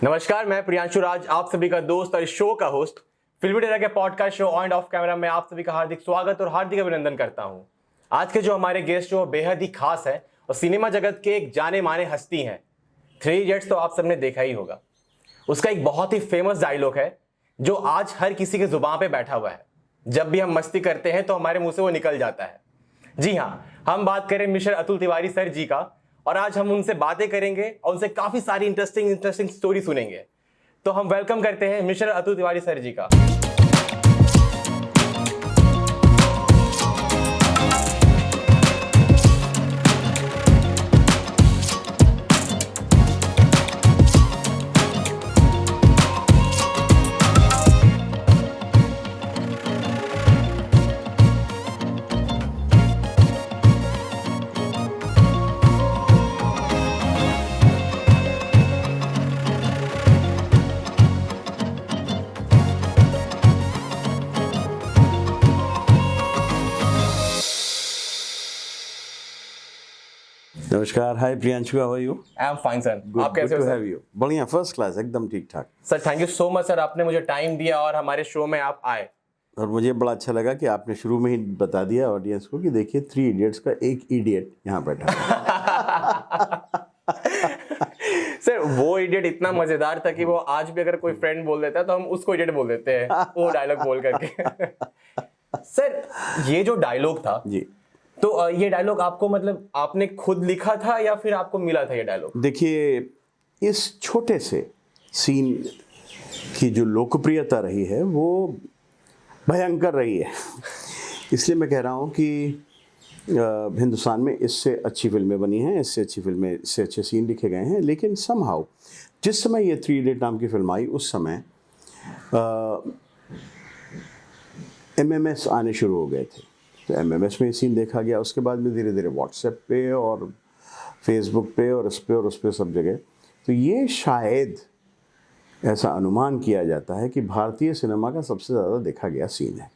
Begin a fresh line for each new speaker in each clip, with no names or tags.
नमस्कार, मैं प्रियांशु राज, आप सभी का दोस्त और इस शो का होस्ट फिल्मी डेरा के podcast show on off camera में आप सभी का हार्दिक स्वागत और हार्दिक अभिनंदन करता हूं। आज के जो हमारे गेस्ट जो बेहद ही खास है और सिनेमा जगत के एक जाने माने हस्ती हैं। थ्री इडियट्स तो आप सबने देखा ही होगा। उसका एक बहुत ही फेमस डायलॉग है जो आज हर किसी के जुबान पे बैठा हुआ है। जब भी हम मस्ती करते हैं तो हमारे मुंह से वो निकल जाता है। जी हाँ, हम बात करें मिस्टर अतुल तिवारी सर जी का, और आज हम उनसे बातें करेंगे और उनसे काफी सारी इंटरेस्टिंग स्टोरी सुनेंगे। तो हम वेलकम करते हैं मिस्टर अतुल तिवारी सर जी का।
नमस्कार, hi Priyanshu, how are you?
I am fine sir, आप कैसे हो सर?
बढ़िया, फर्स्ट क्लास, एकदम ठीक ठाक।
Sir thank you so much sir, आपने मुझे टाइम दिया और हमारे शो में आप आए।
और मुझे बड़ा अच्छा लगा कि आपने शुरू में ही बता दिया ऑडियंस को कि देखिए थ्री इडियट्स का एक इडियट यहाँ बैठा है।
सर वो इडियट इतना मजेदार था कि वो आज भी अगर कोई फ्रेंड बोल देता है तो हम उसको इडियट बोल देते हैं वो डायलॉग बोल करके। सर ये जो डायलॉग था
जी,
तो ये डायलॉग आपको मतलब आपने खुद लिखा था या फिर आपको मिला था ये डायलॉग?
देखिए इस छोटे से सीन की जो लोकप्रियता रही है वो भयंकर रही है। इसलिए मैं कह रहा हूँ कि हिंदुस्तान में इससे अच्छी फिल्में बनी हैं, इससे अच्छी फिल्में, इससे अच्छे सीन लिखे गए हैं, लेकिन समहाउ जिस समय ये थ्री इडियट नाम की फिल्म आई उस समय MMS आने शुरू हो गए थे। तो MMS में सीन देखा गया, उसके बाद में धीरे धीरे व्हाट्सएप पे और फेसबुक पे और उस पर सब जगह। तो ये शायद ऐसा अनुमान किया जाता है कि भारतीय सिनेमा का सबसे ज़्यादा देखा गया सीन है।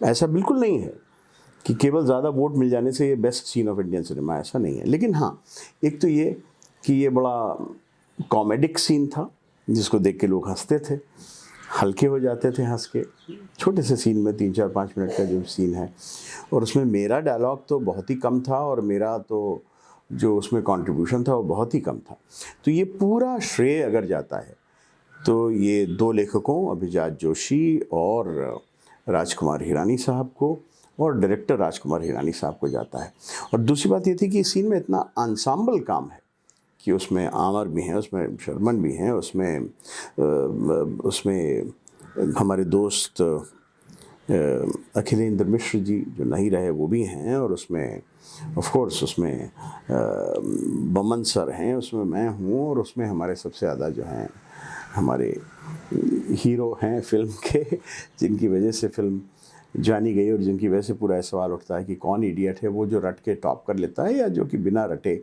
ऐसा बिल्कुल नहीं है कि केवल ज़्यादा वोट मिल जाने से ये best scene of Indian cinema, ऐसा नहीं है। लेकिन हाँ, एक तो ये कि ये बड़ा कॉमेडिक सीन था जिसको देख के लोग हंसते थे, हल्के हो जाते थे हंस के। छोटे से सीन में 3-4-5 मिनट का जो सीन है, और उसमें मेरा डायलॉग तो बहुत ही कम था और मेरा तो जो उसमें कंट्रीब्यूशन था वो बहुत ही कम था। तो ये पूरा श्रेय अगर जाता है तो ये दो लेखकों अभिजात जोशी और राजकुमार हिरानी साहब को और डायरेक्टर राजकुमार हिरानी साहब को जाता है। और दूसरी बात ये थी कि इस सीन में इतना आंसाम्बल काम है कि उसमें आमर भी हैं, उसमें शर्मन भी हैं, उसमें हमारे दोस्त अखिलेंद्र मिश्र जी जो नहीं रहे वो भी हैं, और उसमें ऑफ कोर्स उसमें बमन सर हैं, उसमें मैं हूँ, और उसमें हमारे सबसे ज़्यादा जो हैं हमारे हीरो हैं फिल्म के, जिनकी वजह से फिल्म जानी गई और जिनकी वजह से पूरा सवाल उठता है कि कौन इडियट है, वो जो रट के टॉप कर लेता है या जो कि बिना रटे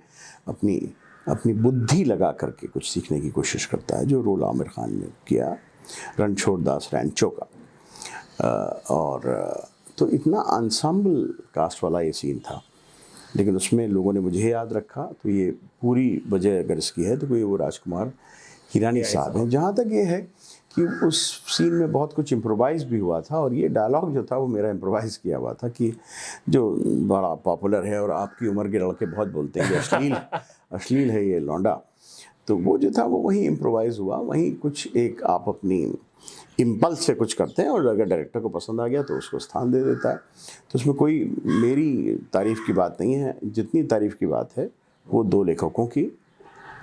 अपनी बुद्धि लगा करके कुछ सीखने की कोशिश करता है, जो रोल आमिर खान ने किया रणछोड़ दास रैंचो का। और तो इतना आंसाम्बल कास्ट वाला ये सीन था, लेकिन उसमें लोगों ने मुझे याद रखा। तो ये पूरी वजह अगर इसकी है तो कोई वो राजकुमार हिरानी साहब हैं। जहाँ तक ये है कि उस सीन में बहुत कुछ इम्प्रोवाइज़ भी हुआ था, और ये डायलॉग जो था वो मेरा इम्प्रोवाइज़ किया हुआ था कि जो बड़ा पॉपुलर है और आपकी उम्र के लड़के बहुत बोलते हैं कि अश्लील है ये लौंडा। तो वो जो था वो वहीं इम्प्रोवाइज़ हुआ, वहीं कुछ एक आप अपनी इम्पल्स से कुछ करते हैं, और अगर डायरेक्टर को पसंद आ गया तो उसको स्थान दे देता है। तो उसमें कोई मेरी तारीफ़ की बात नहीं है, जितनी तारीफ़ की बात है वो दो लेखकों की,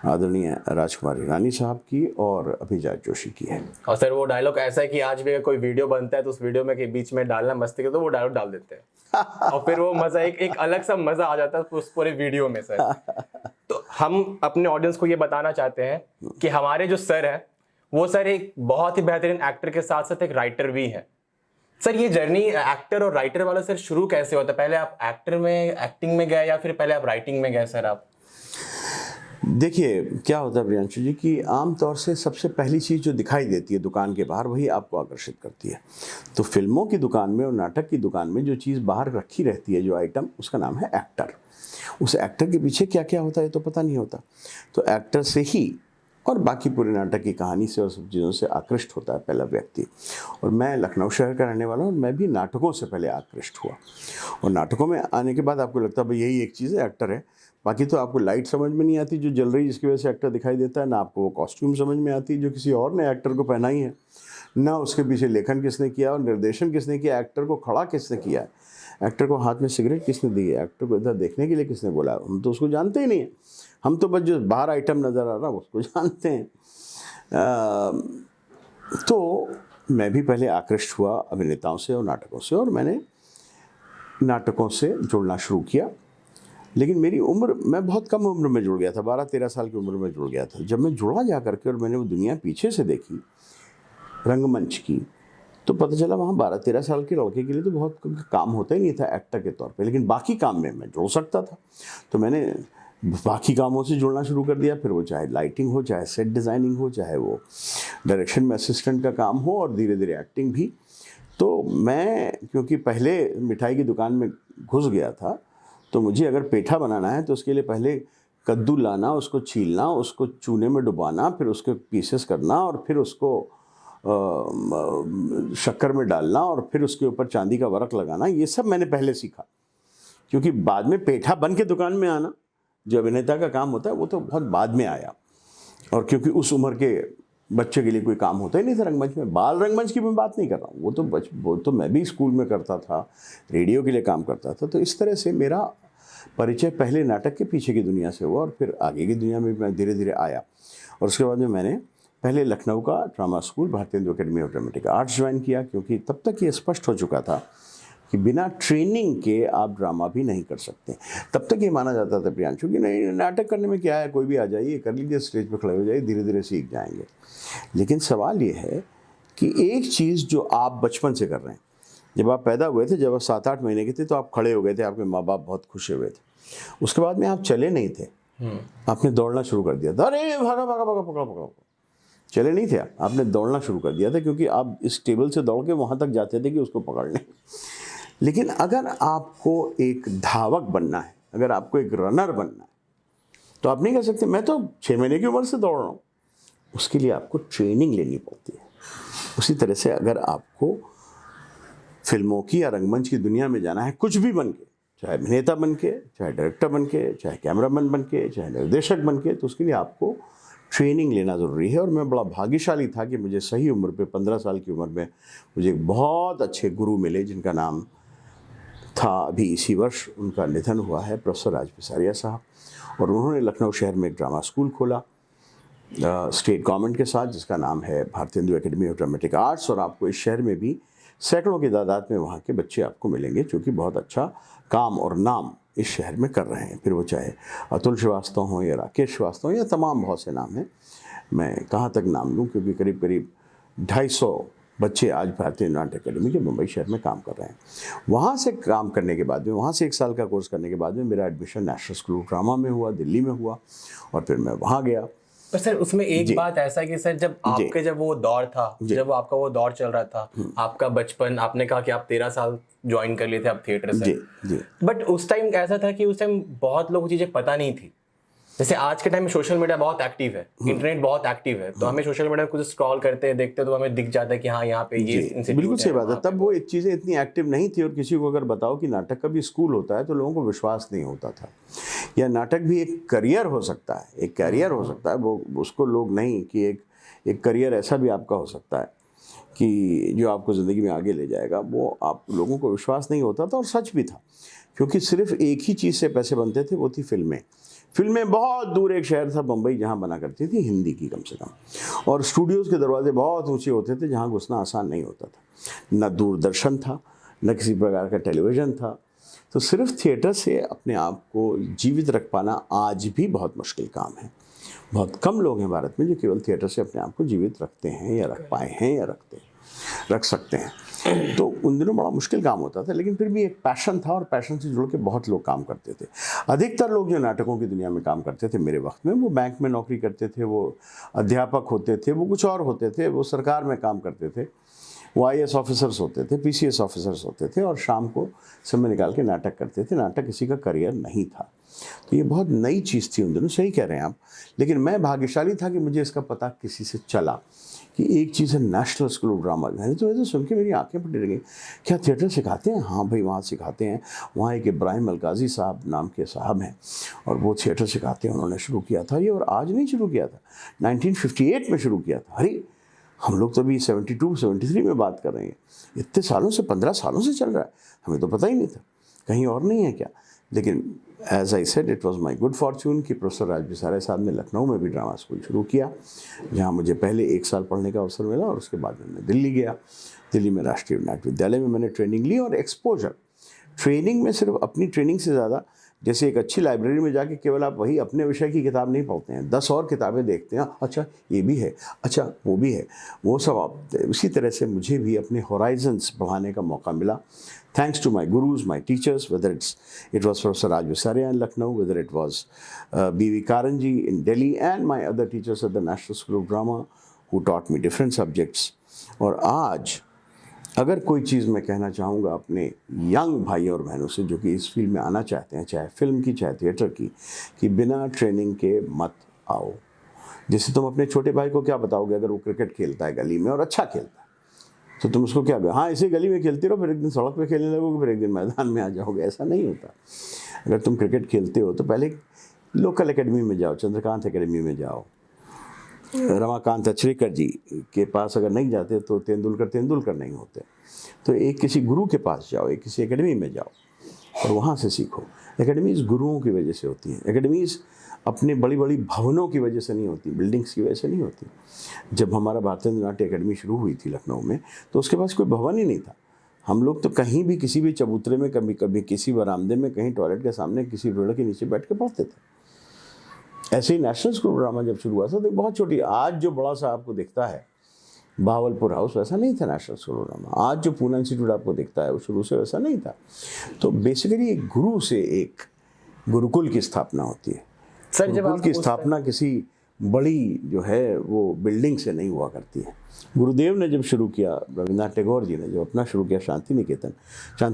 आदरणीय राजकुमार हिरानी साहब की और अभिजात जोशी की है।
और सर वो डायलॉग ऐसा है कि आज भी अगर कोई वीडियो बनता है तो उस वीडियो में के बीच में डालना मस्ती के तो वो डायलॉग डाल देते हैं और फिर वो मजा एक अलग सा मजा आ जाता है उस पूरे वीडियो में सर। तो हम अपने ऑडियंस को ये बताना चाहते हैं कि हमारे जो सर हैं वो सर एक बहुत ही बेहतरीन एक्टर के साथ साथ एक राइटर भी है। सर ये जर्नी एक्टर और राइटर वाला सर शुरू कैसे होता है? पहले आप एक्टिंग में गए या फिर पहले आप राइटिंग में गए सर आप?
देखिए क्या होता है प्रियांशु जी कि आम तौर से सबसे पहली चीज़ जो दिखाई देती है दुकान के बाहर वही आपको आकर्षित करती है। तो फिल्मों की दुकान में और नाटक की दुकान में जो चीज़ बाहर रखी रहती है, जो आइटम, उसका नाम है एक्टर। उस एक्टर के पीछे क्या क्या होता है तो पता नहीं होता। तो एक्टर से ही और बाकी पूरे नाटक की कहानी से और सब चीज़ों से आकृष्ट होता है पहला व्यक्ति। और मैं लखनऊ शहर का रहने वाला हूँ, और मैं भी नाटकों से पहले आकृष्ट हुआ। और नाटकों में आने के बाद आपको लगता है भाई यही एक चीज़ है, एक्टर है। बाकी तो आपको लाइट समझ में नहीं आती जो जल रही, जिसकी वजह से एक्टर दिखाई देता है, ना आपको वो कॉस्ट्यूम समझ में आती जो किसी और ने एक्टर को पहनाई है, ना उसके पीछे लेखन किसने किया और निर्देशन किसने किया, एक्टर को खड़ा किसने किया है, एक्टर को हाथ में सिगरेट किसने दी है, एक्टर को इधर देखने के लिए किसने बोला। हम तो उसको जानते ही नहीं है, हम तो बस जो बाहर आइटम नज़र आ रहा उसको जानते हैं। तो मैं भी पहले आकृष्ट हुआ अभिनेताओं से और नाटकों से, और मैंने नाटकों से जुड़ना शुरू किया। लेकिन मेरी उम्र, मैं बहुत कम उम्र में जुड़ गया था, 12-13 साल की उम्र में जुड़ गया था। जब मैं जुड़ा जा करके और मैंने वो दुनिया पीछे से देखी रंगमंच की, तो पता चला वहाँ 12-13 साल के लड़के के लिए तो बहुत काम होता ही नहीं था एक्टर के तौर पे, लेकिन बाकी काम में मैं जुड़ सकता था। तो मैंने बाकी कामों से जुड़ना शुरू कर दिया, फिर वो चाहे लाइटिंग हो, चाहे सेट डिज़ाइनिंग हो, चाहे वो डायरेक्शन में असिस्टेंट का काम हो, और धीरे धीरे एक्टिंग भी। तो मैं क्योंकि पहले मिठाई की दुकान में घुस गया था, तो मुझे अगर पेठा बनाना है तो उसके लिए पहले कद्दू लाना, उसको छीलना, उसको चूने में डुबाना, फिर उसके पीसेस करना, और फिर उसको शक्कर में डालना, और फिर उसके ऊपर चांदी का वर्क लगाना। ये सब मैंने पहले सीखा, क्योंकि बाद में पेठा बन के दुकान में आना जो अभिनेता का काम होता है वो तो बहुत बाद में आया। और क्योंकि उस उम्र के बच्चे के लिए कोई काम होता ही नहीं था रंगमंच में। बाल रंगमंच की मैं बात नहीं कर रहा हूँ, वो तो मैं भी स्कूल में करता था, रेडियो के लिए काम करता था। तो इस तरह से मेरा परिचय पहले नाटक के पीछे की दुनिया से हुआ, और फिर आगे की दुनिया में मैं धीरे धीरे आया। और उसके बाद में मैंने पहले लखनऊ का ड्रामा स्कूल भारतीय Hindu academy of dramatic arts join किया, क्योंकि तब तक ये स्पष्ट हो चुका था कि बिना ट्रेनिंग के आप ड्रामा भी नहीं कर सकते। तब तक ये माना जाता था प्रियांशु कि नहीं, नाटक करने में क्या है, कोई भी आ जाइए, कर लीजिए, स्टेज पर खड़े हो जाइए, धीरे धीरे सीख जाएंगे। लेकिन सवाल ये है कि एक चीज़ जो आप बचपन से कर रहे हैं, जब आप पैदा हुए थे, जब आप 7-8 महीने के थे, तो आप खड़े हो गए थे, आपके माँ बाप बहुत खुश हुए थे। उसके बाद में आप चले नहीं थे, आपने दौड़ना शुरू कर दिया था, अरे भागा भागा भागा पकड़ा पकड़ा। चले नहीं थे आप, आपने दौड़ना शुरू कर दिया था, क्योंकि आप इस टेबल से दौड़ के वहाँ तक जाते थे कि उसको पकड़ लें। लेकिन अगर आपको एक धावक बनना है, अगर आपको एक रनर बनना है, तो आप नहीं कह सकते मैं तो 6 महीने की उम्र से दौड़ रहा हूँ। उसके लिए आपको ट्रेनिंग लेनी पड़ती है। उसी तरह से अगर आपको फिल्मों की या रंगमंच की दुनिया में जाना है, कुछ भी बन के, चाहे अभिनेता बन के, चाहे डायरेक्टर बन के, चाहे कैमरामैन बन के, चाहे निर्देशक बन के, तो उसके लिए आपको ट्रेनिंग लेना ज़रूरी है। और मैं बड़ा भाग्यशाली था कि मुझे सही उम्र पे, 15 साल की उम्र में, मुझे एक बहुत अच्छे गुरु मिले, जिनका नाम था, अभी इसी वर्ष उनका निधन हुआ है, प्रोफेसर राज पिसारिया साहब। और उन्होंने लखनऊ शहर में एक ड्रामा स्कूल खोला स्टेट गवर्नमेंट के साथ, जिसका नाम है भारतीय Hindu academy of dramatic arts. और आपको इस शहर में भी सैकड़ों की तादाद में वहाँ के बच्चे आपको मिलेंगे, जो कि बहुत अच्छा काम और नाम इस शहर में कर रहे हैं। फिर वो चाहे अतुल श्रीवास्तव हों या राकेश श्रीवास्तव, या तमाम बहुत से नाम हैं, मैं कहाँ तक नाम लूँ, क्योंकि करीब करीब 250 बच्चे आज भारतीय नाट्य अकेडमी के मुंबई शहर में काम कर रहे हैं। वहाँ से काम करने के बाद में, वहाँ से 1 साल का कोर्स करने के बाद में मेरा admission national school of drama में हुआ, दिल्ली में हुआ, और फिर मैं वहाँ गया।
पर सर उसमें एक बात ऐसा कि सर जब वो दौर था, जब आपका वो दौर चल रहा था, आपका बचपन, आपने कहा कि आप 13 साल ज्वाइन कर लिए थे आप थिएटर से, बट उस टाइम ऐसा था कि उस टाइम बहुत लोगों को चीज़ें पता नहीं थी। जैसे आज के टाइम में सोशल मीडिया बहुत एक्टिव है, इंटरनेट बहुत एक्टिव है, तो हमें सोशल मीडिया में कुछ स्क्रॉल करते हैं, देखते हैं, तो हमें दिख जाता है कि हाँ यहाँ पे ये
बिल्कुल सही बात है। तब वो चीज़ें इतनी एक्टिव नहीं थी, और किसी को अगर बताओ कि नाटक का भी स्कूल होता है तो लोगों को विश्वास नहीं होता था, या नाटक भी एक करियर हो सकता है, एक कैरियर हो सकता है, वो उसको लोग नहीं कि एक करियर ऐसा भी आपका हो सकता है कि जो आपको ज़िंदगी में आगे ले जाएगा, वो आप लोगों को विश्वास नहीं होता था। और सच भी था, क्योंकि सिर्फ एक ही चीज़ से पैसे बनते थे, वो थी फिल्में। फिल्में बहुत दूर एक शहर था बम्बई, जहाँ बना करती थी हिंदी की कम से कम, और स्टूडियोज़ के दरवाजे बहुत ऊंचे होते थे, जहाँ घुसना आसान नहीं होता था। न दूरदर्शन था, न किसी प्रकार का टेलीविज़न था। तो सिर्फ थिएटर से अपने आप को जीवित रख पाना आज भी बहुत मुश्किल काम है। बहुत कम लोग हैं भारत में जो केवल थिएटर से अपने आप को जीवित रखते हैं, या रख पाए हैं, या रख सकते हैं। तो उन दिनों बड़ा मुश्किल काम होता था, लेकिन फिर भी एक पैशन था, और पैशन से जुड़ के बहुत लोग काम करते थे। अधिकतर लोग जो नाटकों की दुनिया में काम करते थे मेरे वक्त में, वो बैंक में नौकरी करते थे, वो अध्यापक होते थे, वो कुछ और होते थे, वो सरकार में काम करते थे। वो IAS ऑफिसर्स होते थे, PCS ऑफिसर्स होते थे और शाम को समय निकाल के नाटक करते थे। नाटक किसी का करियर नहीं था, तो ये बहुत नई चीज़ थी उन दिनों। सही कह रहे हैं आप, लेकिन मैं भाग्यशाली था कि मुझे इसका पता किसी से चला कि एक चीज़ है नेशनल स्कूल ऑफ ड्रामा। मैंने तो ऐसे सुन के मेरी आंखें फट गई, क्या थिएटर सिखाते हैं? हाँ भाई, वहाँ सिखाते हैं। वहाँ एक इब्राहिम अलकाजी साहब नाम के साहब हैं और वो थिएटर सिखाते हैं। उन्होंने शुरू किया था ये, और आज नहीं शुरू किया था, 1958 में शुरू किया था। अरे हम लोग तो अभी 72-73 में बात कर रहे हैं, इतने सालों से, 15 सालों से चल रहा है, हमें तो पता ही नहीं था। कहीं और नहीं है क्या? लेकिन as I said, it was my good fortune कि प्रोफेसर राज बिसारे साहब ने लखनऊ में भी ड्रामा स्कूल शुरू किया, जहाँ मुझे पहले 1 साल पढ़ने का अवसर मिला और उसके बाद में मैं दिल्ली गया। दिल्ली में राष्ट्रीय नाट्य विद्यालय में मैंने ट्रेनिंग ली, और एक्सपोजर ट्रेनिंग में सिर्फ अपनी ट्रेनिंग से ज़्यादा, जैसे एक अच्छी लाइब्रेरी में जाके केवल आप वही अपने विषय की किताब नहीं पढ़ते हैं, 10 और किताबें देखते हैं, अच्छा ये भी है, अच्छा वो भी है, वो सब आप। उसी तरह से मुझे भी अपने होराइजन्स बढ़ाने का मौका मिला, thanks to my gurus, my teachers, whether it was Professor Raj Visaria in Lucknow, whether it was B.V. Karanji in Delhi, and my other teachers at the National School of Drama who taught me different subjects. और आज अगर कोई चीज़ मैं कहना चाहूँगा अपने young भाइयों और बहनों से जो कि इस फील्ड में आना चाहते हैं, चाहे फिल्म की चाहे थिएटर की, कि बिना ट्रेनिंग के मत आओ। जैसे तुम अपने छोटे भाई को क्या बताओगे अगर वो क्रिकेट खेलता है गली में और अच्छा खेलता है, तो तुम उसको क्या, हाँ इसे गली में खेलते रहो, फिर एक दिन सड़क पे खेलने लगोगे, फिर एक दिन मैदान में आ जाओगे? ऐसा नहीं होता। अगर तुम क्रिकेट खेलते हो तो पहले लोकल एकेडमी में जाओ, चंद्रकांत एकेडमी में जाओ, रमाकांत अचरेकर जी के पास अगर नहीं जाते तो तेंदुलकर नहीं होते। तो एक किसी गुरु के पास जाओ, एक किसी एकेडमी में जाओ और वहाँ से सीखो। एकेडमीज़ गुरुओं की वजह से होती हैं। एकेडमीज़ अपने बड़ी बड़ी भवनों की वजह से नहीं होती, बिल्डिंग्स की वजह से नहीं होती। जब हमारा भारतीय नाट्य अकेडमी शुरू हुई थी लखनऊ में, तो उसके पास कोई भवन ही नहीं था। हम लोग तो कहीं भी किसी भी चबूतरे में, कभी कभी किसी बरामदे में, कहीं टॉयलेट के सामने किसी पेड़ के नीचे बैठ के पढ़ते थे। ऐसे ही नेशनल स्कूल ऑफ ड्रामा जब शुरू हुआ था तो बहुत छोटी, आज जो बड़ा सा आपको दिखता है बावलपुर हाउस, वैसा नहीं था नेशनल स्कूल ऑफ ड्रामा। आज जो पूना इंस्टीट्यूट आपको दिखता है वो शुरू से वैसा नहीं था। तो बेसिकली एक गुरु से एक गुरुकुल की स्थापना होती है।
सर जब
गुरुकुल की स्थापना किसी बड़ी जो है वो बिल्डिंग से नहीं हुआ करती है। गुरुदेव ने जब शुरू किया, रविन्द्रनाथ टैगोर जी ने जब अपना शुरू किया शांति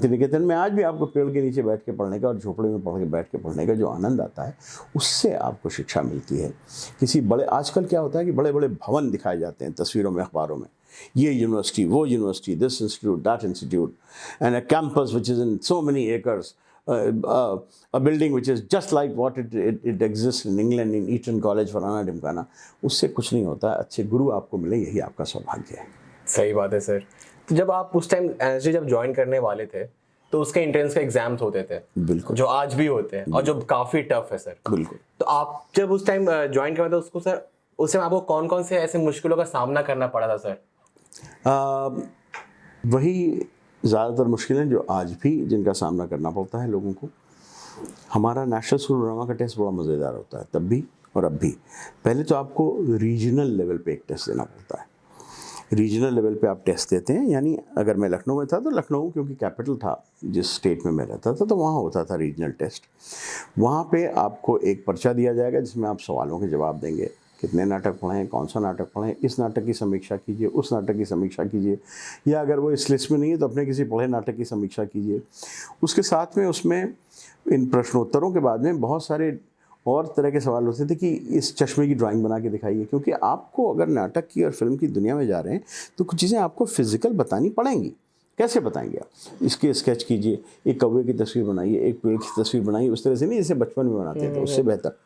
निकेतन में आज भी आपको पेड़ के नीचे बैठ के पढ़ने का और झोपड़े में बैठ के पढ़ने का जो आनंद आता है, उससे आपको शिक्षा मिलती है। किसी बड़े, आजकल क्या होता है कि बड़े बड़े भवन दिखाए जाते हैं तस्वीरों में, अखबारों में, ये यूनिवर्सिटी, वो university, this institute, that institute, and a campus which is in so many acres, a building which is just like what it exists in England in Eton College फलाना ढिमकाना। उससे कुछ नहीं होता। अच्छे गुरु आपको मिले, यही आपका सौभाग्य है।
सही बात है सर। तो जब आप उस टाइम NSD जब ज्वाइन करने वाले थे तो उसके एंट्रेंस के एग्जाम्स होते थे,
बिल्कुल,
जो आज भी होते हैं और जो काफ़ी टफ है सर।
बिल्कुल।
तो आप जब उस टाइम ज्वाइन करवाए थे उसको सर, उस टाइम आपको कौन कौन से ऐसे मुश्किलों का सामना करना पड़ा था सर?
वही ज़्यादातर मुश्किलें जो आज भी जिनका सामना करना पड़ता है लोगों को। हमारा नेशनल स्कूल ऑफ ड्रामा का टेस्ट बड़ा मज़ेदार होता है, तब भी और अब भी। पहले तो आपको रीजनल लेवल पे एक टेस्ट देना पड़ता है। रीजनल लेवल पे आप टेस्ट देते हैं, यानी अगर मैं लखनऊ में था तो लखनऊ क्योंकि कैपिटल था जिस स्टेट में मैं रहता था, तो वहाँ होता था रीजनल टेस्ट। वहाँ पे आपको एक पर्चा दिया जाएगा जिसमें आप सवालों के जवाब देंगे। कितने नाटक पढ़ें, कौन सा नाटक पढ़ें, इस नाटक की समीक्षा कीजिए, उस नाटक की समीक्षा कीजिए, या अगर वो इस लिस्ट में नहीं है तो अपने किसी पढ़े नाटक की समीक्षा कीजिए। उसके साथ में उसमें इन प्रश्नोत्तरों के बाद में बहुत सारे और तरह के सवाल होते थे कि इस चश्मे की ड्राइंग बना के दिखाइए, क्योंकि आपको अगर नाटक की और फिल्म की दुनिया में जा रहे हैं तो कुछ चीज़ें आपको फिजिकल बतानी पड़ेंगी। कैसे बताएंगे आप? इसके स्केच कीजिए, एक कौवे की तस्वीर बनाइए, एक पेड़ की तस्वीर बनाइए, उस तरह से नहीं जैसे बचपन में बनाते थे, उससे बेहतर।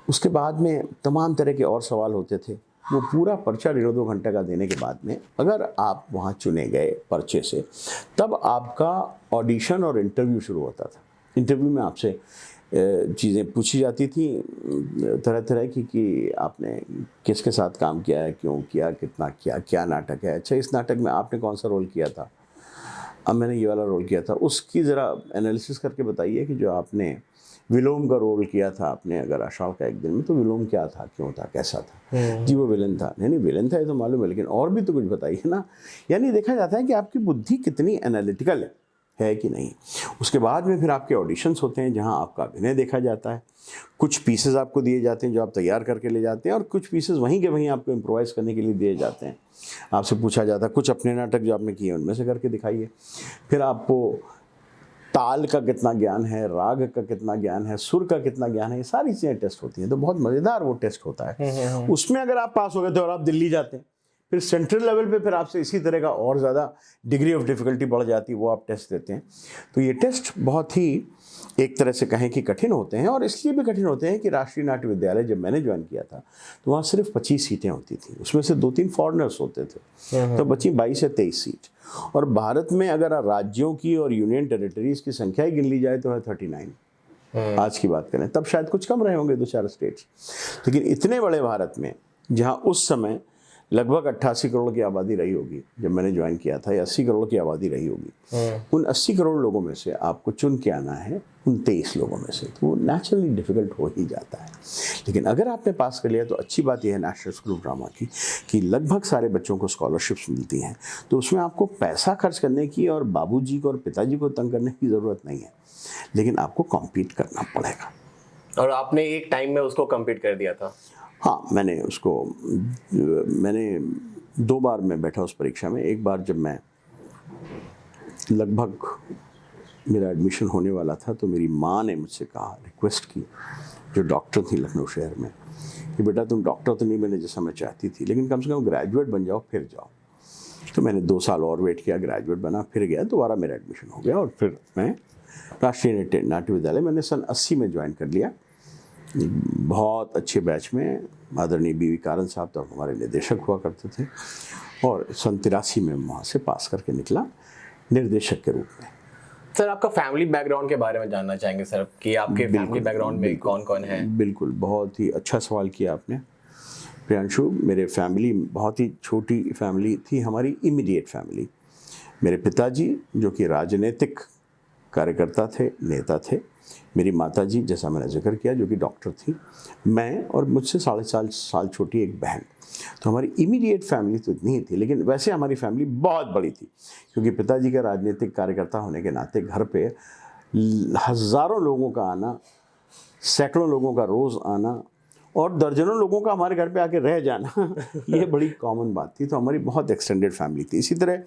उसके बाद में तमाम तरह के और सवाल होते थे। वो पूरा पर्चा 1.5-2 घंटे का देने के बाद में अगर आप वहाँ चुने गए पर्चे से, तब आपका ऑडिशन और इंटरव्यू शुरू होता था। इंटरव्यू में आपसे चीज़ें पूछी जाती थी तरह तरह की, कि आपने किसके साथ काम किया है, क्यों किया, कितना किया, क्या नाटक है, अच्छा इस नाटक में आपने कौन सा रोल किया था, अब मैंने ये वाला रोल किया था, उसकी ज़रा एनालिसिस करके बताइए कि जो आपने विलोम का रोल किया था आपने अगर आषाढ़ का एक दिन में, तो विलोम क्या था, क्यों था, कैसा था? जी वो विलन था। नहीं विलन था ये तो मालूम है, लेकिन और भी तो कुछ बताइए ना। यानी देखा जाता है कि आपकी बुद्धि कितनी एनालिटिकल है। है कि नहीं। उसके बाद में फिर आपके ऑडिशंस होते हैं जहां आपका अभिनय देखा जाता है। कुछ पीसेस आपको दिए जाते हैं जो आप तैयार करके ले जाते हैं, और कुछ पीसेस वहीं के वहीं आपको इम्प्रोवाइज़ करने के लिए दिए जाते हैं। आपसे पूछा जाता है कुछ अपने नाटक जो आपने किए उनमें से करके दिखाइए। फिर आपको ताल का कितना ज्ञान है, राग का कितना ज्ञान है, सुर का कितना ज्ञान है, ये सारी चीज़ें टेस्ट होती हैं। तो बहुत मज़ेदार वो टेस्ट होता है। उसमें अगर आप पास हो गए तो और आप दिल्ली जाते हैं, फिर सेंट्रल लेवल पे फिर आपसे इसी तरह का और ज़्यादा डिग्री ऑफ डिफ़िकल्टी बढ़ जाती है, वो आप टेस्ट देते हैं। तो ये टेस्ट बहुत ही एक तरह से कहें कि कठिन होते हैं, और इसलिए भी कठिन होते हैं कि राष्ट्रीय नाट्य विद्यालय जब मैंने ज्वाइन किया था तो वहाँ सिर्फ 25 सीटें होती थी, उसमें से 2-3 फॉरेनर्स होते थे, तो बची 22 से 23 सीट। और भारत में अगर राज्यों की और यूनियन टेरिटरीज की संख्या ही गिन ली जाए तो है 39। आज की बात करें तब शायद कुछ कम रहे होंगे 2-4 स्टेट्स, लेकिन इतने बड़े भारत में जहाँ उस समय लगभग 88 करोड़ की आबादी रही होगी जब मैंने ज्वाइन किया था, या 80 करोड़ की आबादी रही होगी, उन 80 करोड़ लोगों में से आपको चुन के आना है उन 23 लोगों में से, तो वो नेचुरली डिफ़िकल्ट हो ही जाता है। लेकिन अगर आपने पास कर लिया तो अच्छी बात यह है नेशनल स्कूल ऑफ ड्रामा की कि लगभग सारे बच्चों को स्कॉलरशिप्स मिलती हैं, तो उसमें आपको पैसा खर्च करने की और बाबूजी को और पिताजी को तंग करने की ज़रूरत नहीं है, लेकिन आपको कॉम्पीट करना पड़ेगा।
और आपने एक टाइम में उसको कम्पीट कर दिया था?
हाँ, मैंने 2 बार मैं बैठा उस परीक्षा में। एक बार जब मैं लगभग मेरा एडमिशन होने वाला था तो मेरी माँ ने मुझसे कहा, रिक्वेस्ट की, जो डॉक्टर थी लखनऊ शहर में, कि बेटा तुम डॉक्टर तो नहीं बने जैसा मैं चाहती थी, लेकिन कम से कम ग्रेजुएट बन जाओ फिर जाओ। तो मैंने 2 साल और वेट किया, ग्रेजुएट बना, फिर गया, दोबारा मेरा एडमिशन हो गया, और फिर मैं राष्ट्रीय नाट्य विद्यालय मैंने सन 80 में ज्वाइन कर लिया। बहुत अच्छे बैच में आदरणीय बी.वी. कारन साहब तो हमारे निदेशक हुआ करते थे, और सन 83 में वहाँ से पास करके निकला निर्देशक के रूप में।
सर, आपका फैमिली बैकग्राउंड के बारे में जानना चाहेंगे सर, कि आपके फैमिली बैकग्राउंड में कौन कौन है?
बिल्कुल, बहुत ही अच्छा सवाल किया आपने प्रियांशु। मेरे फैमिली बहुत ही छोटी फैमिली थी, हमारी इमीडिएट फैमिली। मेरे पिताजी जो कि राजनीतिक कार्यकर्ता थे, नेता थे। मेरी माताजी, जैसा मैंने जिक्र किया, जो कि डॉक्टर थी। मैं और मुझसे 4.5 साल छोटी एक बहन। तो हमारी इमीडिएट फैमिली तो इतनी ही थी, लेकिन वैसे हमारी फैमिली बहुत बड़ी थी, क्योंकि पिताजी का राजनीतिक कार्यकर्ता होने के नाते घर पे हज़ारों लोगों का आना, सैकड़ों लोगों का रोज़ आना, और दर्जनों लोगों का हमारे घर पे आके रह जाना ये बड़ी कॉमन बात थी। तो हमारी बहुत एक्सटेंडेड फैमिली थी। इसी तरह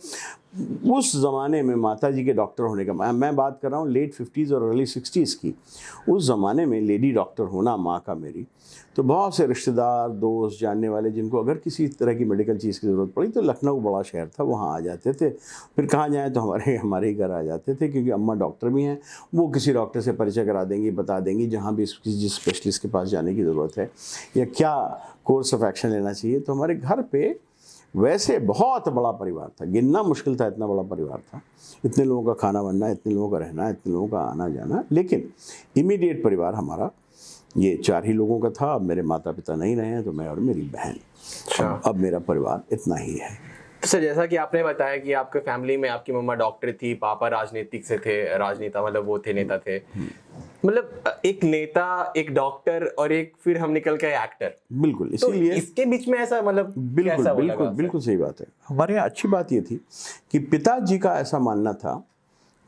उस ज़माने में माताजी के डॉक्टर होने का, मैं बात कर रहा हूँ लेट 50s और अर्ली 60s की, उस ज़माने में लेडी डॉक्टर होना माँ का मेरी, तो बहुत से रिश्तेदार, दोस्त, जानने वाले, जिनको अगर किसी तरह की मेडिकल चीज़ की ज़रूरत पड़ी तो लखनऊ बड़ा शहर था, वहाँ आ जाते थे। फिर कहाँ जाएँ तो हमारे ही घर आ जाते थे, क्योंकि अम्मा डॉक्टर भी हैं, वो किसी डॉक्टर से परिचय करा देंगी, बता देंगी जहाँ भी जिस स्पेशलिस्ट के पास जाने की ज़रूरत है या क्या कोर्स ऑफ एक्शन लेना चाहिए। तो हमारे घर पे वैसे बहुत बड़ा परिवार था, गिनना मुश्किल था, इतना बड़ा परिवार था। इतने लोगों का खाना बनना, इतने लोगों का रहना, इतने लोगों का आना जाना। लेकिन इमीडिएट परिवार हमारा ये 4 ही लोगों का था। अब मेरे माता पिता नहीं रहे हैं, तो मैं और मेरी बहन, अब मेरा परिवार इतना ही है।
तो सर, जैसा कि आपने बताया कि आपके फैमिली में आपकी मम्मा डॉक्टर थी, पापा राजनीतिक से थे, राजनेता, मतलब वो थे, नेता थे। मतलब एक नेता, एक डॉक्टर, और एक फिर हम निकल के एक्टर।
बिल्कुल,
तो
इसीलिए
इसके बीच में ऐसा, मतलब
बिल्कुल सही बात है। हमारे यहाँ अच्छी बात ये थी कि पिताजी का ऐसा मानना था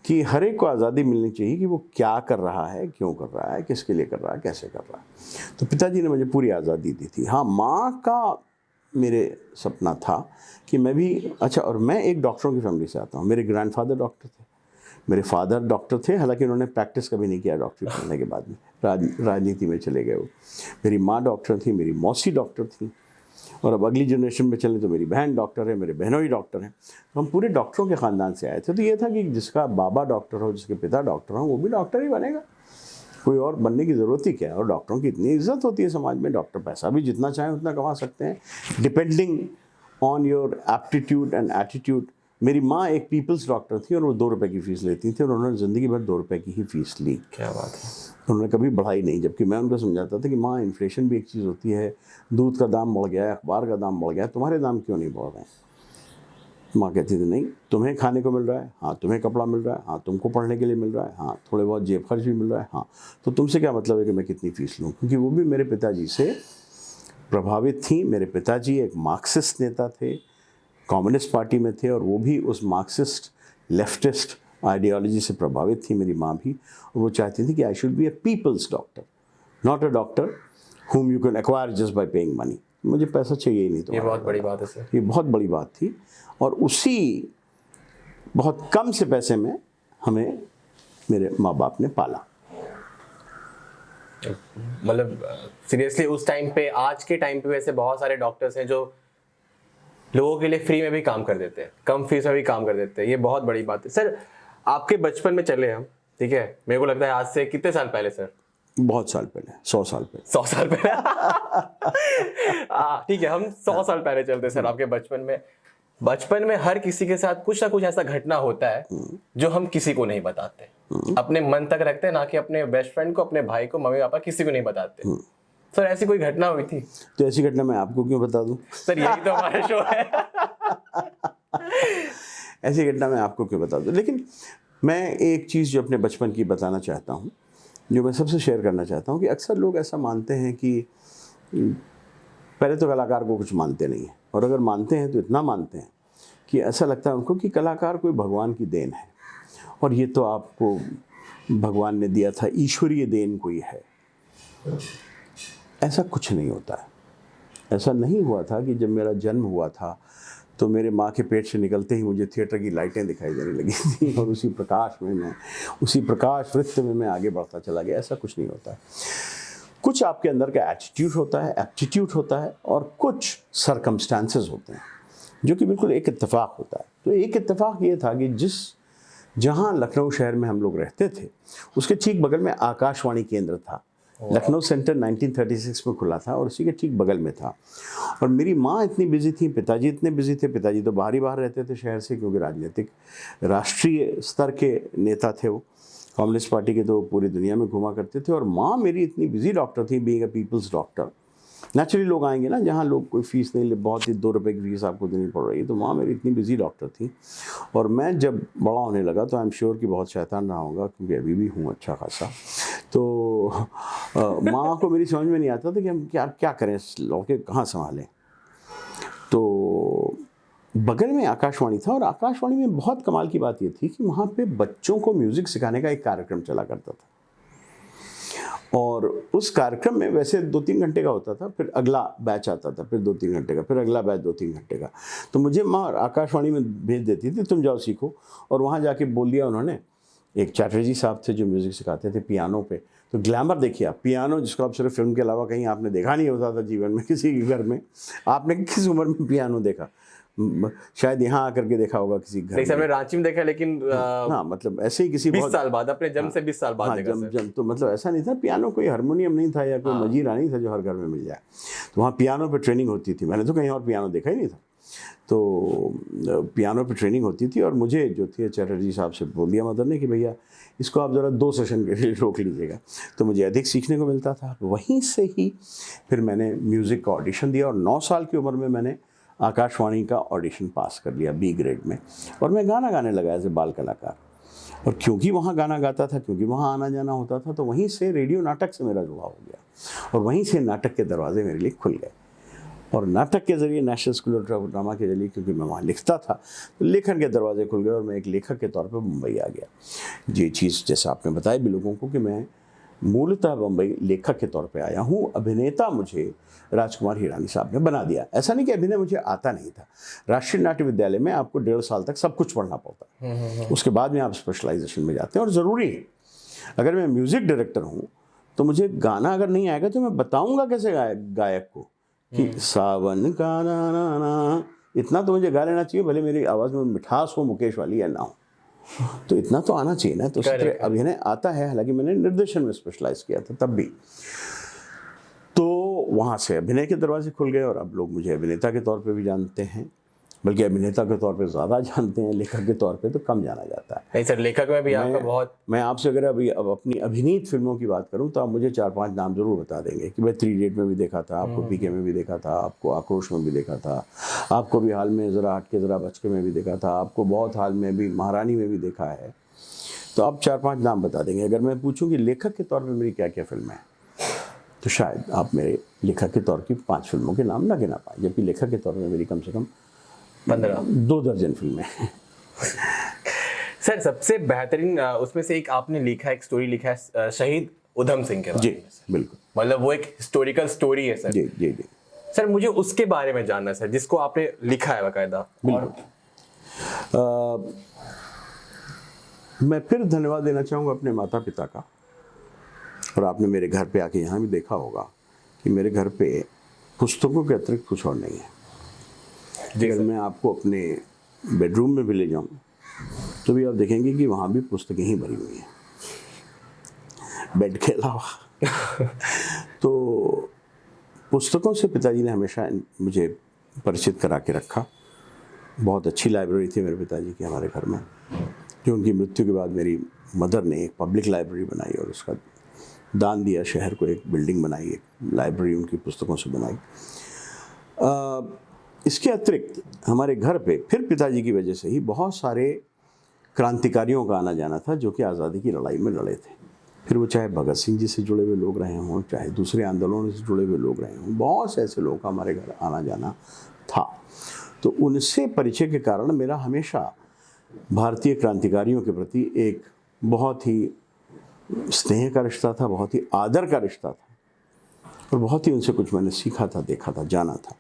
कि हर एक को आज़ादी मिलनी चाहिए कि वो क्या कर रहा है, क्यों कर रहा है, किसके लिए कर रहा है, कैसे कर रहा है। तो पिताजी ने मुझे पूरी आज़ादी दी थी। हाँ, माँ का मेरे सपना था कि मैं भी, अच्छा, और मैं एक डॉक्टरों की फैमिली से आता हूँ। मेरे ग्रैंडफादर डॉक्टर थे, मेरे फादर डॉक्टर थे, हालांकि उन्होंने प्रैक्टिस कभी नहीं किया डॉक्टरी करने के बाद में, राजनीति में चले गए वो। मेरी माँ डॉक्टर थी, मेरी मौसी डॉक्टर थी, और अब अगली जनरेशन में चले तो मेरी बहन डॉक्टर है, मेरे बहनों ही डॉक्टर हैं। तो हम पूरे डॉक्टरों के ख़ानदान से आए थे। तो ये था कि जिसका बाबा डॉक्टर हो, जिसके पिता डॉक्टर हो, वो भी डॉक्टर ही बनेगा, कोई और बनने की ज़रूरत ही क्या है। और डॉक्टरों की इतनी इज्जत होती है समाज में, डॉक्टर पैसा भी जितना चाहें उतना कमा सकते हैं, depending on your aptitude and attitude. मेरी माँ एक पीपल्स डॉक्टर थी, और वो 2 रुपये की फ़ीस लेती थी, और उन्होंने ज़िंदगी भर 2 रुपये की ही फ़ीस ली।
क्या बात है।
उन्होंने कभी बढ़ाई नहीं, जबकि मैं उनको समझाता था कि माँ, इन्फ्लेशन भी एक चीज़ होती है, दूध का दाम बढ़ गया है, अखबार का दाम बढ़ गया है, तुम्हारे दाम क्यों नहीं बढ़ रहे हैं। माँ कहती थी, नहीं, तुम्हें खाने को मिल रहा है, हाँ, तुम्हें कपड़ा मिल रहा है, हाँ, तुमको पढ़ने के लिए मिल रहा है, हाँ, थोड़े बहुत जेब खर्च भी मिल रहा है, हाँ, तो तुमसे क्या मतलब है कि मैं कितनी फ़ीस लूँ। क्योंकि वो भी मेरे पिताजी से प्रभावित थी। मेरे पिताजी एक मार्क्सिस्ट नेता थे, कम्युनिस्ट पार्टी में थे, और वो भी उस मार्क्सिस्ट लेफ्टिस्ट आइडियोलॉजी से प्रभावित थी मेरी माँ भी, और वो चाहती थी कि I should be a people's doctor, not a doctor whom you can acquire just by paying money। मुझे पैसा चाहिए ही नहीं। तो
ये बहुत बड़ी बात है सर।
ये बहुत बड़ी बात थी, और उसी बहुत कम से पैसे में हमें मेरे माँ बाप ने पाला।
मतलब सीरियसली उस टाइम पे, आज के टाइम पे वैसे बहुत सारे डॉक्टर्स हैं जो लोगों के लिए फ्री में भी काम कर देते हैं, कम फीस में भी काम कर देते हैं। ये बहुत बड़ी बात है सर। आपके बचपन में चले हम, ठीक है, मेरे को लगता है आज से कितने साल पहले सर?
बहुत साल पहले, 100 साल पहले।
100 साल पहले ठीक है, हम 100 साल पहले चलते हैं सर। आपके बचपन में हर किसी के साथ कुछ ना कुछ ऐसा घटना होता है जो हम किसी को नहीं बताते, अपने मन तक रखते हैं, ना कि अपने बेस्ट फ्रेंड को, अपने भाई को, मम्मी पापा, किसी को नहीं बताते। सर ऐसी कोई घटना हुई थी?
तो ऐसी घटना मैं आपको क्यों बता दूं?
सर यही तो हमारा शो है।
ऐसी घटना मैं आपको क्यों बता दूं? लेकिन मैं एक चीज़ जो अपने बचपन की बताना चाहता हूँ, जो मैं सबसे शेयर करना चाहता हूँ, कि अक्सर लोग ऐसा मानते हैं कि पहले तो कलाकार को कुछ मानते नहीं हैं, और अगर मानते हैं तो इतना मानते हैं कि ऐसा लगता है उनको कि कलाकार कोई भगवान की देन है, और ये तो आपको भगवान ने दिया था, ईश्वरीय देन कोई है। ऐसा कुछ नहीं होता है। ऐसा नहीं हुआ था कि जब मेरा जन्म हुआ था तो मेरे माँ के पेट से निकलते ही मुझे थिएटर की लाइटें दिखाई देने लगी थी, और उसी प्रकाश वृत्त में मैं आगे बढ़ता चला गया। ऐसा कुछ नहीं होता है। कुछ आपके अंदर का एटीट्यूड होता है, एप्टीट्यूड होता है, और कुछ सरकमस्टांसेस होते हैं जो कि बिल्कुल एक इत्तेफाक होता है। तो एक इत्तेफाक ये था कि जहाँ लखनऊ शहर में हम लोग रहते थे, उसके ठीक बगल में आकाशवाणी केंद्र था। लखनऊ सेंटर 1936 में खुला था, और उसी के ठीक बगल में था। और मेरी माँ इतनी बिजी थी, पिताजी इतने बिजी थे। पिताजी तो बाहर रहते थे शहर से, क्योंकि राष्ट्रीय स्तर के नेता थे वो, कम्युनिस्ट पार्टी के, तो पूरी दुनिया में घुमा करते थे। और माँ मेरी इतनी बिजी डॉक्टर थी, being a people's doctor. Naturally लोग आएंगे ना जहाँ लोग कोई फीस नहीं ले, बहुत ही 2 रुपये की फीस आपको देनी पड़ रही है। तो माँ मेरी इतनी बिजी डॉक्टर थी। और मैं जब बड़ा होने लगा तो आई एम श्योर कि बहुत शैतान रहा होगा, क्योंकि अभी भी हूँ अच्छा खासा। तो माँ को मेरी समझ में नहीं आता था कि हम क्या करें, लौके कहाँ संभालें। तो बगल में आकाशवाणी था, और आकाशवाणी में बहुत कमाल की बात ये थी कि वहाँ पे बच्चों को म्यूज़िक सिखाने का एक कार्यक्रम चला करता था। और उस कार्यक्रम में वैसे 2-3 घंटे का होता था, फिर अगला बैच आता था, फिर 2-3 घंटे का, फिर अगला बैच 2-3 घंटे का। तो मुझे माँ आकाशवाणी में भेज देती थी, तुम जाओ सीखो। और वहाँ जाके बोल दिया उन्होंने, एक चैटर्जी साहब थे जो म्यूज़िक सिखाते थे पियानो पे। तो ग्लैमर देखिए आप, पियानो जिसको आप सिर्फ फिल्म के अलावा कहीं आपने देखा नहीं होता था जीवन में, किसी के घर में। आपने किस उम्र में पियानो देखा? शायद यहाँ आकर के देखा होगा किसी घर में।
हमने रांची में देखा, लेकिन
हाँ, मतलब ऐसे ही किसी
20 साल बाद, अपने जन्म से 20 साल बाद देखा सर।
तो मतलब ऐसा नहीं था, पियानो कोई हारमोनियम नहीं था या कोई मजीरा नहीं था जो हर घर में मिल जाए। तो वहाँ पियानो पे ट्रेनिंग होती थी। मैंने तो कहीं और पियानो देखा ही नहीं था। तो पियानो पे ट्रेनिंग होती थी, और मुझे जो थे चैटर्जी साहब से बोल दिया मदर ने कि भैया इसको आप ज़रा 2 सेशन के लिए रोक लीजिएगा। तो मुझे अधिक सीखने को मिलता था। वहीं से ही फिर मैंने म्यूज़िक का ऑडिशन दिया, और 9 साल की उम्र में मैंने आकाशवाणी का ऑडिशन पास कर लिया B ग्रेड में, और मैं गाना गाने लगा एज ए बाल कलाकार। और क्योंकि वहाँ गाना गाता था, क्योंकि वहाँ आना जाना होता था, तो वहीं से रेडियो नाटक से मेरा जुड़ाव हो गया, और वहीं से नाटक के दरवाजे मेरे लिए खुल गए। और नाटक के ज़रिए, नेशनल स्कूल ऑफ ड्रामा के ज़रिए, क्योंकि मैं वहाँ लिखता था, तो लेखन के दरवाजे खुल गए, और मैं एक लेखक के तौर पर मुंबई आ गया। ये चीज़ जैसे आपने बताया भी लोगों को कि मैं मूलतः बम्बई लेखक के तौर पे आया हूँ। अभिनेता मुझे राजकुमार हिरानी साहब ने बना दिया। ऐसा नहीं कि अभिनय मुझे आता नहीं था। राष्ट्रीय नाट्य विद्यालय में आपको 1.5 साल तक सब कुछ पढ़ना पड़ता है, उसके बाद में आप स्पेशलाइजेशन में जाते हैं। और ज़रूरी है, अगर मैं म्यूज़िक डायरेक्टर हूँ तो मुझे गाना अगर नहीं आएगा तो मैं बताऊँगा कैसे गायक को कि सावन का ना ना ना, इतना तो मुझे गा लेना चाहिए, भले मेरी आवाज़ में मिठास हो मुकेश वाली या ना हो, तो इतना तो आना चाहिए ना। तो उसी तरह अभिनय आता है, हालांकि मैंने निर्देशन में स्पेशलाइज किया था तब भी। तो वहाँ से अभिनय के दरवाजे खुल गए, और अब लोग मुझे अभिनेता के तौर पे भी जानते हैं, बल्कि अभिनेता के तौर पे ज़्यादा जानते हैं, लेखक के तौर पे तो कम जाना जाता है।
नहीं सर, लेखक में भी आपका बहुत। मैं
आपसे अगर अभी अब अपनी अभिनीत फिल्मों की बात करूं तो आप मुझे 4-5 नाम जरूर बता देंगे कि मैं 3 इडियट में भी देखा था, आपको पीके में भी देखा था, आपको आक्रोश में भी देखा था, आपको भी हाल में ज़रा हटके ज़रा बचके में भी देखा था, आपको बहुत हाल में भी महारानी में भी देखा है। तो आप 4-5 नाम बता देंगे। अगर मैं पूछूँ कि लेखक के तौर पर मेरी क्या क्या फिल्में हैं, तो शायद आप मेरे लेखक के तौर की 5 फिल्मों के नाम ना गिना पाए, जबकि लेखक के तौर पर मेरी कम से कम
15
2 दर्जन फिल्में हैं।
सर सबसे बेहतरीन उसमें से एक आपने लिखा है, एक स्टोरी लिखा है शहीद उधम सिंह के बारे
जी
में।
बिल्कुल।
मतलब वो एक हिस्टोरिकल स्टोरी है सर।
जी जी जी
सर मुझे उसके बारे में जानना है सर, जिसको आपने लिखा है बाकायदा। और
मैं फिर धन्यवाद देना चाहूँगा अपने माता पिता का। और आपने मेरे घर पे आके यहाँ भी देखा होगा कि मेरे घर पे पुस्तकों के अतिरिक्त कुछ और नहीं है।
जी
अगर
सर।
मैं आपको अपने बेडरूम में भी ले जाऊँ तो भी आप देखेंगे कि वहाँ भी पुस्तकें ही भरी हुई हैं, बेड के अलावा। तो पुस्तकों से पिताजी ने हमेशा मुझे परिचित करा के रखा। बहुत अच्छी लाइब्रेरी थी मेरे पिताजी की हमारे घर में, जो उनकी मृत्यु के बाद मेरी मदर ने एक पब्लिक लाइब्रेरी बनाई और उसका दान दिया शहर को। एक बिल्डिंग बनाई, एक लाइब्रेरी उनकी पुस्तकों से बनाई। इसके अतिरिक्त हमारे घर पे फिर पिताजी की वजह से ही बहुत सारे क्रांतिकारियों का आना जाना था जो कि आज़ादी की लड़ाई में लड़े थे। फिर वो चाहे भगत सिंह जी से जुड़े हुए लोग रहे हों, चाहे दूसरे आंदोलनों से जुड़े हुए लोग रहे हों, बहुत से ऐसे लोग का हमारे घर आना जाना था। तो उनसे परिचय के कारण मेरा हमेशा भारतीय क्रांतिकारियों के प्रति एक बहुत ही स्नेह का रिश्ता था, बहुत ही आदर का रिश्ता था, और बहुत ही उनसे कुछ मैंने सीखा था, देखा था, जाना था।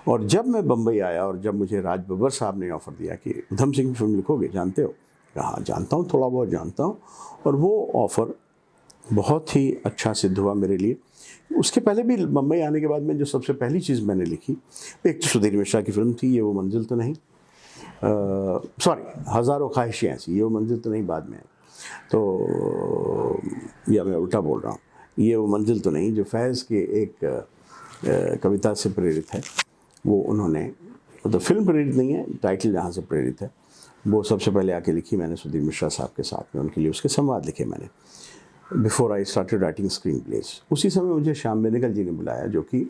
और जब मैं बम्बई आया और जब मुझे राज बब्बर साहब ने ऑफ़र दिया कि उधम सिंह की फिल्म लिखोगे, जानते हो? कहा जानता हूँ, थोड़ा बहुत जानता हूँ। और वो ऑफ़र बहुत ही अच्छा सिद्ध हुआ मेरे लिए। उसके पहले भी बम्बई आने के बाद में जो सबसे पहली चीज़ मैंने लिखी, एक तो सुधीर मिश्रा की फिल्म थी, ये वो मंजिल तो नहीं, सॉरी, हज़ारों ख्वाहिशें ऐसी, ये वो मंजिल तो नहीं बाद में, तो या मैं उल्टा बोल रहा हूँ, ये वो मंजिल तो नहीं, जो फैज़ के एक कविता से प्रेरित है, वो उन्होंने, तो फिल्म प्रेरित नहीं है, टाइटल जहाँ से प्रेरित है, वो सबसे पहले आके लिखी मैंने सुधीर मिश्रा साहब के साथ में। उनके लिए उसके संवाद लिखे मैंने, before I started writing screen place. उसी समय मुझे श्याम बेनेगल जी ने बुलाया, जो कि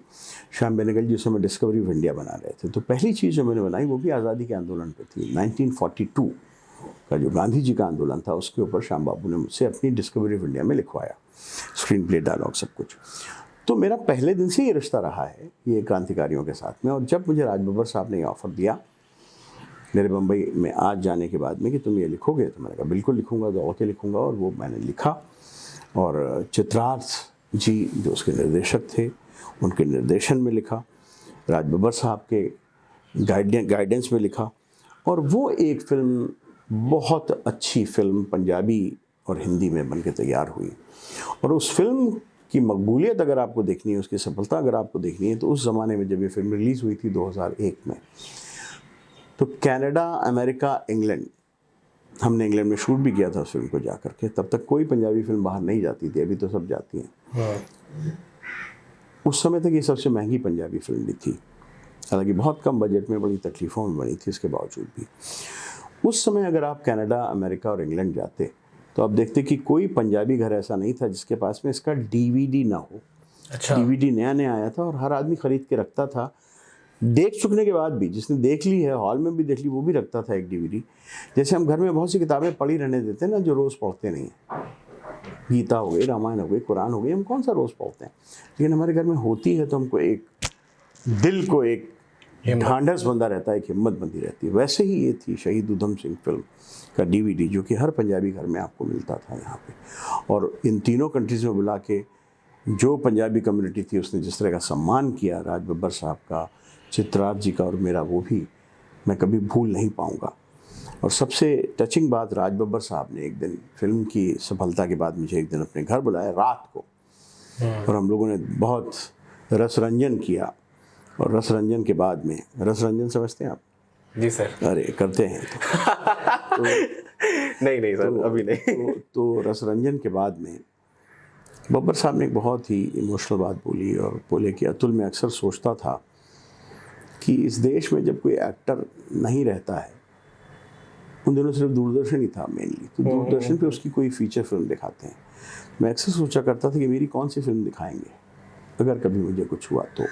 श्याम बेनेगल जी उस समय डिस्कवरी ऑफ इंडिया बना रहे थे। तो पहली चीज़ जो मैंने बनाई वो भी आज़ादी के आंदोलन पे थी। 1942 का जो गांधी जी का आंदोलन था, उसके ऊपर श्याम बाबू ने मुझसे अपनी डिस्कवरी ऑफ इंडिया में लिखवाया, स्क्रीन प्ले, डायलॉग, सब कुछ। तो मेरा पहले दिन से ये रिश्ता रहा है ये क्रांतिकारियों के साथ में। और जब मुझे राज बब्बर साहब ने ये ऑफ़र दिया मेरे बम्बई में आज जाने के बाद में कि तुम ये लिखोगे, तो मैंने कहा बिल्कुल लिखूँगा, दौड़ के लिखूँगा। और वो मैंने लिखा, और चित्रार्थ जी जो उसके निर्देशक थे, उनके निर्देशन में लिखा, राज बब्बर साहब के गाइडेंस में लिखा। और वो एक फ़िल्म, बहुत अच्छी फ़िल्म, पंजाबी और हिंदी में बन के तैयार हुई। और उस फिल्म की मकबूलियत अगर आपको देखनी है, उसकी सफलता अगर आपको देखनी है, तो उस ज़माने में जब ये फिल्म रिलीज़ हुई थी 2001 में, तो कनाडा, अमेरिका, इंग्लैंड, हमने इंग्लैंड में शूट भी किया था उस फिल्म को जा कर के। तब तक कोई पंजाबी फिल्म बाहर नहीं जाती थी, अभी तो सब जाती हैं। उस समय तक ये सबसे महंगी पंजाबी फिल्म भी थी, हालांकि बहुत कम बजट में, बड़ी तकलीफ़ों में बनी थी, इसके बावजूद भी। उस समय अगर आप कनाडा, अमेरिका और इंग्लैंड जाते तो आप देखते कि कोई पंजाबी घर ऐसा नहीं था जिसके पास में इसका DVD ना हो।
अच्छा।
DVD नया नया आया था और हर आदमी ख़रीद के रखता था। देख चुकने के बाद भी, जिसने देख ली है, हॉल में भी देख ली, वो भी रखता था एक DVD। जैसे हम घर में बहुत सी किताबें पढ़ी रहने देते हैं ना, जो रोज़ पढ़ते नहीं हैं, गीता हो गई, रामायण हो गई, कुरान हो गई, हम कौन सा रोज़ पढ़ते हैं। लेकिन हमारे घर में होती है तो हमको एक दिल को एक ढांढस बंधा रहता है, एक हिम्मत बंधी रहती है। वैसे ही ये थी शहीद उधम सिंह फिल्म का DVD, जो कि हर पंजाबी घर में आपको मिलता था यहाँ पे। और इन तीनों कंट्रीज़ में बुला के जो पंजाबी कम्युनिटी थी, उसने जिस तरह का सम्मान किया राज बब्बर साहब का, चित्रार्थ जी का और मेरा, वो भी मैं कभी भूल नहीं पाऊँगा। और सबसे टचिंग बात, राज बब्बर साहब ने एक दिन फिल्म की सफलता के बाद मुझे एक दिन अपने घर बुलाया रात को, और हम लोगों ने बहुत रसरंजन किया। और रसरंजन के बाद में, रसरंजन समझते हैं आप?
जी सर।
अरे करते हैं तो
नहीं सर, अभी नहीं।
तो रसरंजन के बाद में बब्बर साहब ने एक बहुत ही इमोशनल बात बोली, और बोले कि अतुल, मैं अक्सर सोचता था कि इस देश में जब कोई एक्टर नहीं रहता है, उन दिनों सिर्फ दूरदर्शन ही था मेनली, तो दूरदर्शन पे उसकी कोई फीचर फिल्म दिखाते हैं। मैं अक्सर सोचा करता था कि मेरी कौन सी फिल्म दिखाएंगे अगर कभी मुझे कुछ हुआ तो।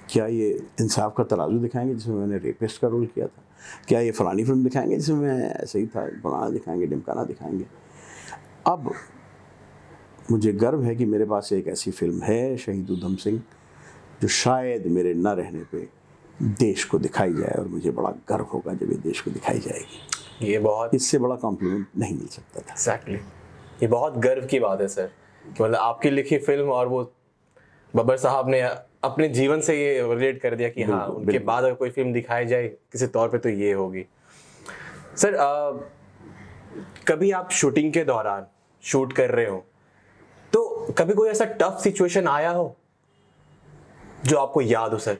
क्या ये इंसाफ का तराजू दिखाएंगे जिसमें मैंने रेपिस्ट का रोल किया था? क्या ये फलानी फिल्म दिखाएंगे जिसमें मैं ऐसे ही था, फलाना दिखाएंगे, ढिमकाना दिखाएंगे? अब मुझे गर्व है कि मेरे पास एक ऐसी फिल्म है, शहीद उधम सिंह, जो शायद मेरे न रहने पे देश को दिखाई जाए, और मुझे बड़ा गर्व होगा जब ये देश को दिखाई जाएगी।
ये बहुत
इससे बड़ा कॉम्प्लीमेंट नहीं मिल सकता था।
एग्जैक्टली ये बहुत गर्व की बात है सर कि मतलब आपकी लिखी फिल्म और वो बब्बर साहब ने अपने जीवन से ये रिलेट कर दिया कि हाँ
बिल्कुल,
उनके
बिल्कुल।
बाद अगर कोई फिल्म दिखाई जाए किसी तौर पे तो ये होगी। सर कभी आप शूटिंग के दौरान शूट कर रहे हो तो कभी कोई ऐसा टफ सिचुएशन आया हो जो आपको याद हो सर?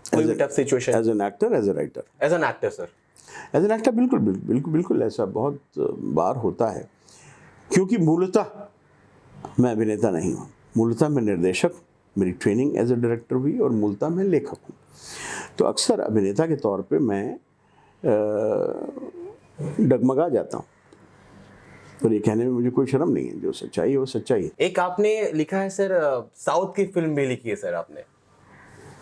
कोई भी tough situation
as an actor, as a writer?
As an actor sir.
As an actor बिल्कुल बिल्कुल बिल्कुल बिल्कुल ऐसा बहुत बार होता है, क्योंकि मूलतः मैं अभिनेता नहीं हूँ, मूलतः मैं निर्देशक, मेरी ट्रेनिंग एज ए डायरेक्टर हुई, और मूलतः मैं लेखक हूँ। तो अक्सर अभिनेता के तौर पे मैं डगमगा जाता हूँ, और ये कहने में मुझे कोई शर्म नहीं है, जो सच्चाई है वो सच्चाई है।
एक आपने लिखा है सर साउथ की फिल्म भी लिखी है सर आपने,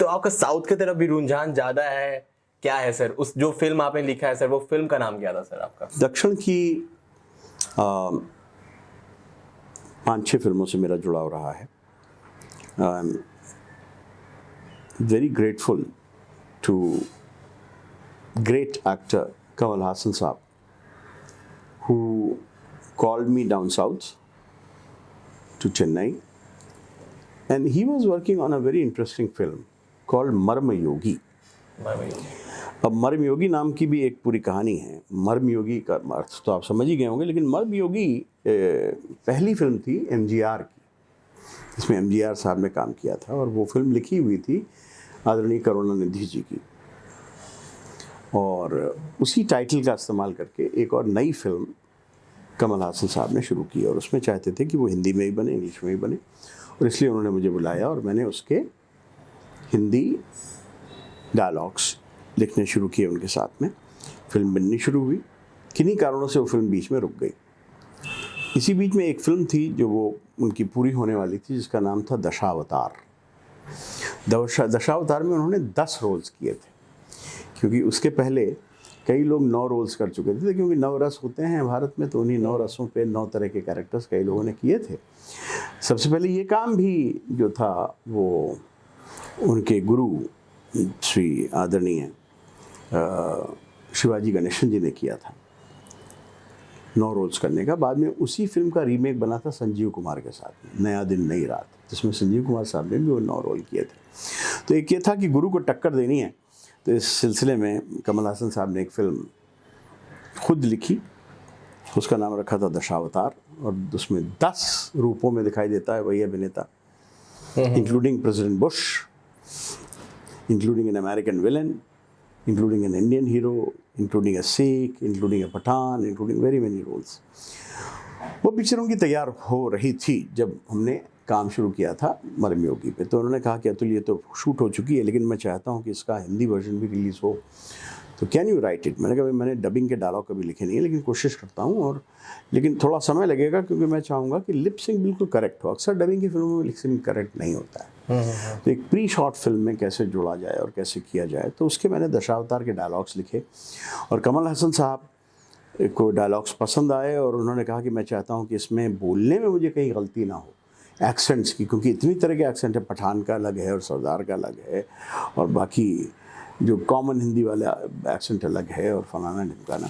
तो आपका साउथ की तरफ भी रुझान ज्यादा है क्या है सर? उस जो फिल्म आपने लिखा है सर वो फिल्म का नाम क्या था सर आपका?
दक्षिण की 5-6 फिल्मों से मेरा जुड़ाव रहा है। I am very grateful to great actor Kamal Haasan साहब, who called me down south to Chennai, and he was working on a very interesting film called मर्म योगी। अब मर्म योगी नाम की भी एक पूरी कहानी है। मर्म योगी का अर्थ तो आप समझ ही गए होंगे, लेकिन मर्म योगी पहली फिल्म थी एमजीआर की, इसमें एमजीआर साहब ने काम किया था, और वो फिल्म लिखी हुई थी आदरणीय करुणानिधि जी की, और उसी टाइटल का इस्तेमाल करके एक और नई फिल्म कमल हासन साहब ने शुरू की, और उसमें चाहते थे कि वो हिंदी में ही बने, इंग्लिश में ही बने, और इसलिए उन्होंने मुझे बुलाया और मैंने उसके हिंदी डायलॉग्स लिखने शुरू किए उनके साथ में। फिल्म बननी शुरू हुई, किन्हीं कारणों से वो फिल्म बीच में रुक गई। इसी बीच में एक फिल्म थी जो वो उनकी पूरी होने वाली थी, जिसका नाम था दशावतार। दशावतार में उन्होंने 10 रोल्स किए थे, क्योंकि उसके पहले कई लोग 9 रोल्स कर चुके थे, क्योंकि 9 रस होते हैं भारत में, तो उन्हीं 9 रसों पे 9 तरह के कैरेक्टर्स कई लोगों ने किए थे। सबसे पहले ये काम भी जो था वो उनके गुरु श्री आदरणीय शिवाजी गणेशन जी ने किया था, 9 रोल्स करने का। बाद में उसी फिल्म का रीमेक बना था संजीव कुमार के साथ में, नया दिन नई रात, जिसमें संजीव कुमार साहब ने भी वो 9 रोल किए थे। तो एक ये था कि गुरु को टक्कर देनी है, तो इस सिलसिले में कमल हासन साहब ने एक फिल्म खुद लिखी, उसका नाम रखा था दशावतार, और उसमें 10 रूपों में दिखाई देता है वही अभिनेता, including President Bush, including an American villain, including an Indian hero, including a Sikh, including a Pathan, including very many roles. वो पिक्चर उनकी तैयार हो रही थी जब हमने काम शुरू किया था मर्म योगी पे। तो उन्होंने कहा कि अतुल ये तो शूट हो चुकी है, लेकिन मैं चाहता हूँ कि इसका हिंदी वर्जन भी रिलीज़ हो, तो कैन यू राइट इट? मैंने कहा भाई मैंने डबिंग के डायलॉग कभी लिखे नहीं है, लेकिन कोशिश करता हूँ, और लेकिन थोड़ा समय लगेगा, क्योंकि मैं चाहूँगा कि लिप सिंक बिल्कुल करेक्ट हो। अक्सर डबिंग की फिल्मों में लिप सिंक करेक्ट नहीं होता है। तो एक प्री शॉट फिल्म में कैसे जोड़ा जाए और कैसे किया जाए, तो उसके मैंने दशावतार के डायलॉग्स लिखे, और कमल हासन साहब को डायलॉग्स पसंद आए, और उन्होंने कहा कि मैं चाहता हूँ कि इसमें बोलने में मुझे कहीं गलती ना हो, एक्सेंट्स की, क्योंकि इतनी तरह के एक्सेंट है, पठान का अलग है और सरदार का अलग है, और बाकी जो कॉमन हिंदी वाले एक्सेंट अलग है, और फलाना ढिमकाना।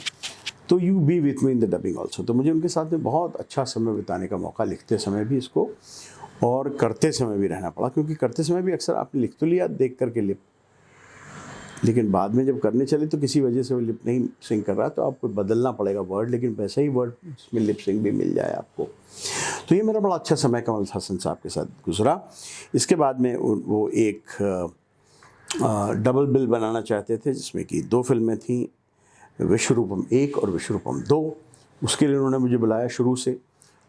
तो you B with me in the dubbing also. तो मुझे उनके साथ में बहुत अच्छा समय बिताने का मौका, लिखते समय भी इसको और करते समय भी रहना पड़ा, क्योंकि करते समय भी अक्सर आपने लिख तो लिया देख करके लिप, लेकिन बाद में जब करने चले तो किसी वजह से वो लिप नहीं सिंक कर रहा, तो आपको बदलना पड़ेगा वर्ड, लेकिन वैसे ही वर्ड जिसमें लिप सिंक भी मिल जाए आपको। तो ये मेरा बड़ा अच्छा समय कमल हासन साहब के साथ गुजरा। इसके बाद में वो एक डबल बिल बनाना चाहते थे, जिसमें कि 2 फिल्में थीं, विश्वरूपम 1 और विश्वरूपम 2। उसके लिए उन्होंने मुझे बुलाया शुरू से,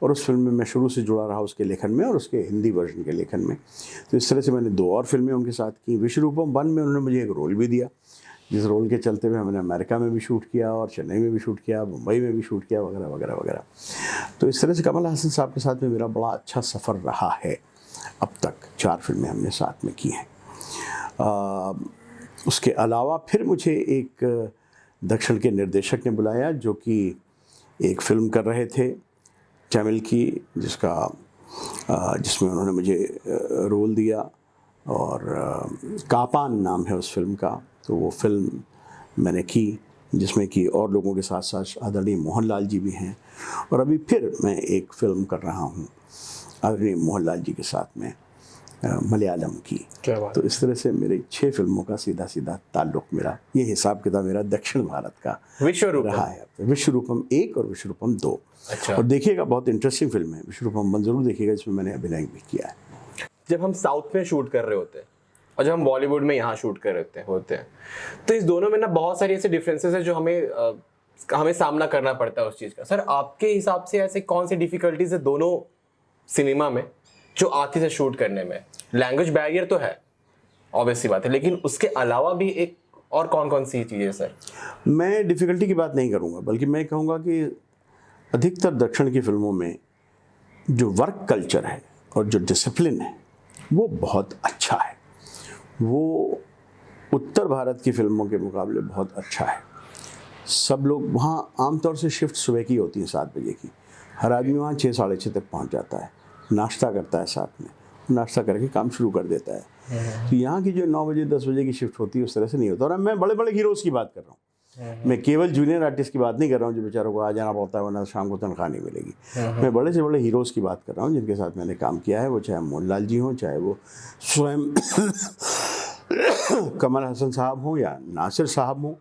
और उस फिल्म में मैं शुरू से जुड़ा रहा उसके लेखन में और उसके हिंदी वर्जन के लेखन में। तो इस तरह से मैंने 2 और फिल्में उनके साथ की। विश्वरूपम 1 में उन्होंने मुझे एक रोल भी दिया, जिस रोल के चलते हुए हमने अमेरिका में भी शूट किया, और चेन्नई में भी शूट किया, मुंबई में भी शूट किया, वगैरह वगैरह वगैरह। तो इस तरह से कमल हासन साहब के साथ में मेरा बड़ा अच्छा सफ़र रहा है। अब तक 4 फिल्में हमने साथ में की हैं। उसके अलावा फिर मुझे एक दक्षिण के निर्देशक ने बुलाया, जो कि एक फ़िल्म कर रहे थे तमिल की, जिसमें उन्होंने मुझे रोल दिया, और कापान नाम है उस फिल्म का। तो वो फिल्म मैंने की जिसमें कि और लोगों के साथ साथ आदरणीय मोहनलाल जी भी हैं, और अभी फिर मैं एक फ़िल्म कर रहा हूँ आदरणीय मोहनलाल जी के साथ में, मलयालम की।
क्या बात।
तो इस तरह से मेरे 6 फिल्मों का सीधा सीधा ताल्लुक, मेरा ये हिसाब किताब मेरा दक्षिण भारत का
विश्वरूपम
रहा है। विश्वरूपम 1 और विश्वरूपम 2।
अच्छा।
और देखिएगा, बहुत इंटरेस्टिंग फिल्म है विश्वरूपम 1, जरूर देखिएगा, जिसमें मैंने अभिनय भी किया है।
जब हम साउथ में शूट कर रहे होते हैं और जब हम बॉलीवुड में यहाँ शूट कर रहे होते हैं तो इस दोनों में ना बहुत सारी ऐसे डिफरेंसेस है जो हमें सामना करना पड़ता है उस चीज़ का। सर, आपके हिसाब से ऐसे कौन सी डिफिकल्टीज है दोनों सिनेमा में जो आती है शूट करने में? लैंग्वेज बैरियर तो है, ऑब्वियस सी बात है, लेकिन उसके अलावा भी एक और कौन कौन सी चीज़ें सर?
मैं डिफ़िकल्टी की बात नहीं करूँगा, बल्कि मैं कहूँगा कि अधिकतर दक्षिण की फिल्मों में जो वर्क कल्चर है और जो डिसिप्लिन है वो बहुत अच्छा है। वो उत्तर भारत की फिल्मों के मुकाबले बहुत अच्छा है। सब लोग वहाँ आमतौर से शिफ्ट सुबह की होती है 7 बजे की। हर आदमी वहाँ 6 साढ़े 6 तक पहुँच जाता है, नाश्ता करता है साथ में, नाश्ता करके काम शुरू कर देता है। तो यहाँ की जो 9 बजे 10 बजे की शिफ्ट होती है उस तरह से नहीं होता। और मैं बड़े बड़े हीरोज़ की बात कर रहा हूँ, मैं केवल जूनियर आर्टिस्ट की बात नहीं कर रहा हूँ जो बेचारों को आ जाना पड़ता है वरना शाम को तनख्वाह नहीं मिलेगी। मैं बड़े से बड़े हीरोज़ की बात कर रहा हूँ जिनके साथ मैंने काम किया है, वो चाहे मोहनलाल जी हों, चाहे वो स्वयं कमल हसन साहब हों या नासिर साहब हों।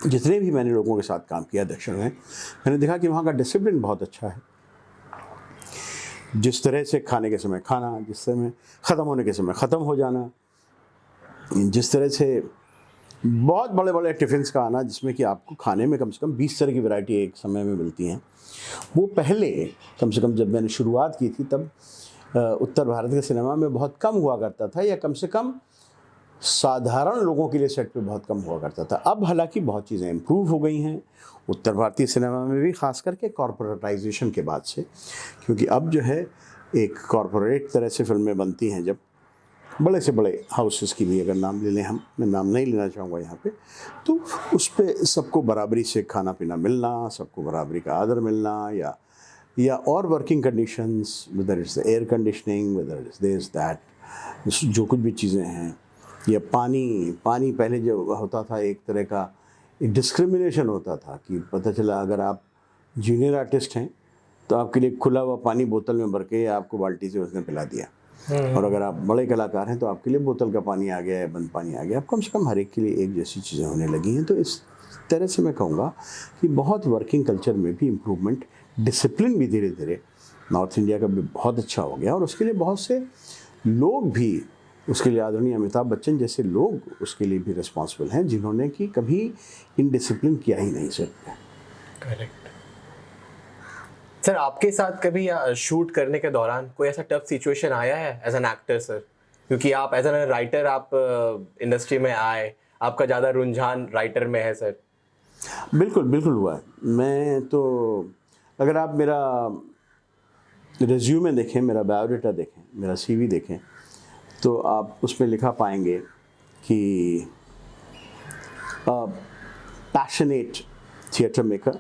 जितने भी मैंने लोगों के साथ काम किया दक्षिण में, मैंने देखा कि वहाँ का डिसिप्लिन बहुत अच्छा है। जिस तरह से खाने के समय खाना, जिस तरह में ख़त्म होने के समय ख़त्म हो जाना, जिस तरह से बहुत बड़े बड़े टिफ़िन्स का आना जिसमें कि आपको खाने में कम से कम 20 तरह की वैरायटी एक समय में मिलती हैं, वो पहले कम से कम जब मैंने शुरुआत की थी तब उत्तर भारत के सिनेमा में बहुत कम हुआ करता था, या कम से कम साधारण लोगों के लिए सेट पे बहुत कम हुआ करता था। अब हालांकि बहुत चीज़ें इम्प्रूव हो गई हैं उत्तर भारतीय सिनेमा में भी, ख़ास करके कॉरपोरेटाइजेशन के बाद से, क्योंकि अब जो है एक कॉरपोरेट तरह से फिल्में बनती हैं। जब बड़े से बड़े हाउसेस की भी अगर नाम ले लें हम, मैं नाम नहीं लेना चाहूँगा यहाँ पे, तो उस पे सबको बराबरी से खाना पीना मिलना, सबको बराबरी का आदर मिलना, या और working conditions, whether it's air conditioning, whether it's this that, जो कुछ भी चीज़ें हैं, या पानी पहले जो होता था एक तरह का एक डिस्क्रिमिनेशन होता था कि पता चला अगर आप जूनियर आर्टिस्ट हैं तो आपके लिए खुला हुआ पानी बोतल में भर के आपको बाल्टी से उसने पिला दिया, और अगर आप बड़े कलाकार हैं तो आपके लिए बोतल का पानी आ गया या बंद पानी आ गया। अब कम से कम हर एक के लिए एक जैसी चीज़ें होने लगी हैं। तो इस तरह से मैं कहूँगा कि बहुत वर्किंग कल्चर में भी इम्प्रूवमेंट, डिसिप्लिन भी धीरे धीरे नॉर्थ इंडिया का भी बहुत अच्छा हो गया, और उसके लिए बहुत से लोग भी, उसके लिए आदरणीय अमिताभ बच्चन जैसे लोग उसके लिए भी रिस्पॉन्सिबल हैं, जिन्होंने कि कभी इनडिसिप्लिन किया ही नहीं सकते।
करेक्ट। सर, आपके साथ कभी शूट करने के दौरान कोई ऐसा टफ सिचुएशन आया है एज एन एक्टर सर? क्योंकि आप एज एन राइटर आप इंडस्ट्री में आए, आपका ज़्यादा रुझान राइटर में है सर।
बिल्कुल बिल्कुल हुआ है। मैं तो, अगर आप मेरा रिज्यूमे देखें, मेरा बायोडाटा देखें, मेरा CV देखें, तो आप उसमें लिखा पाएंगे कि passionate theatre maker,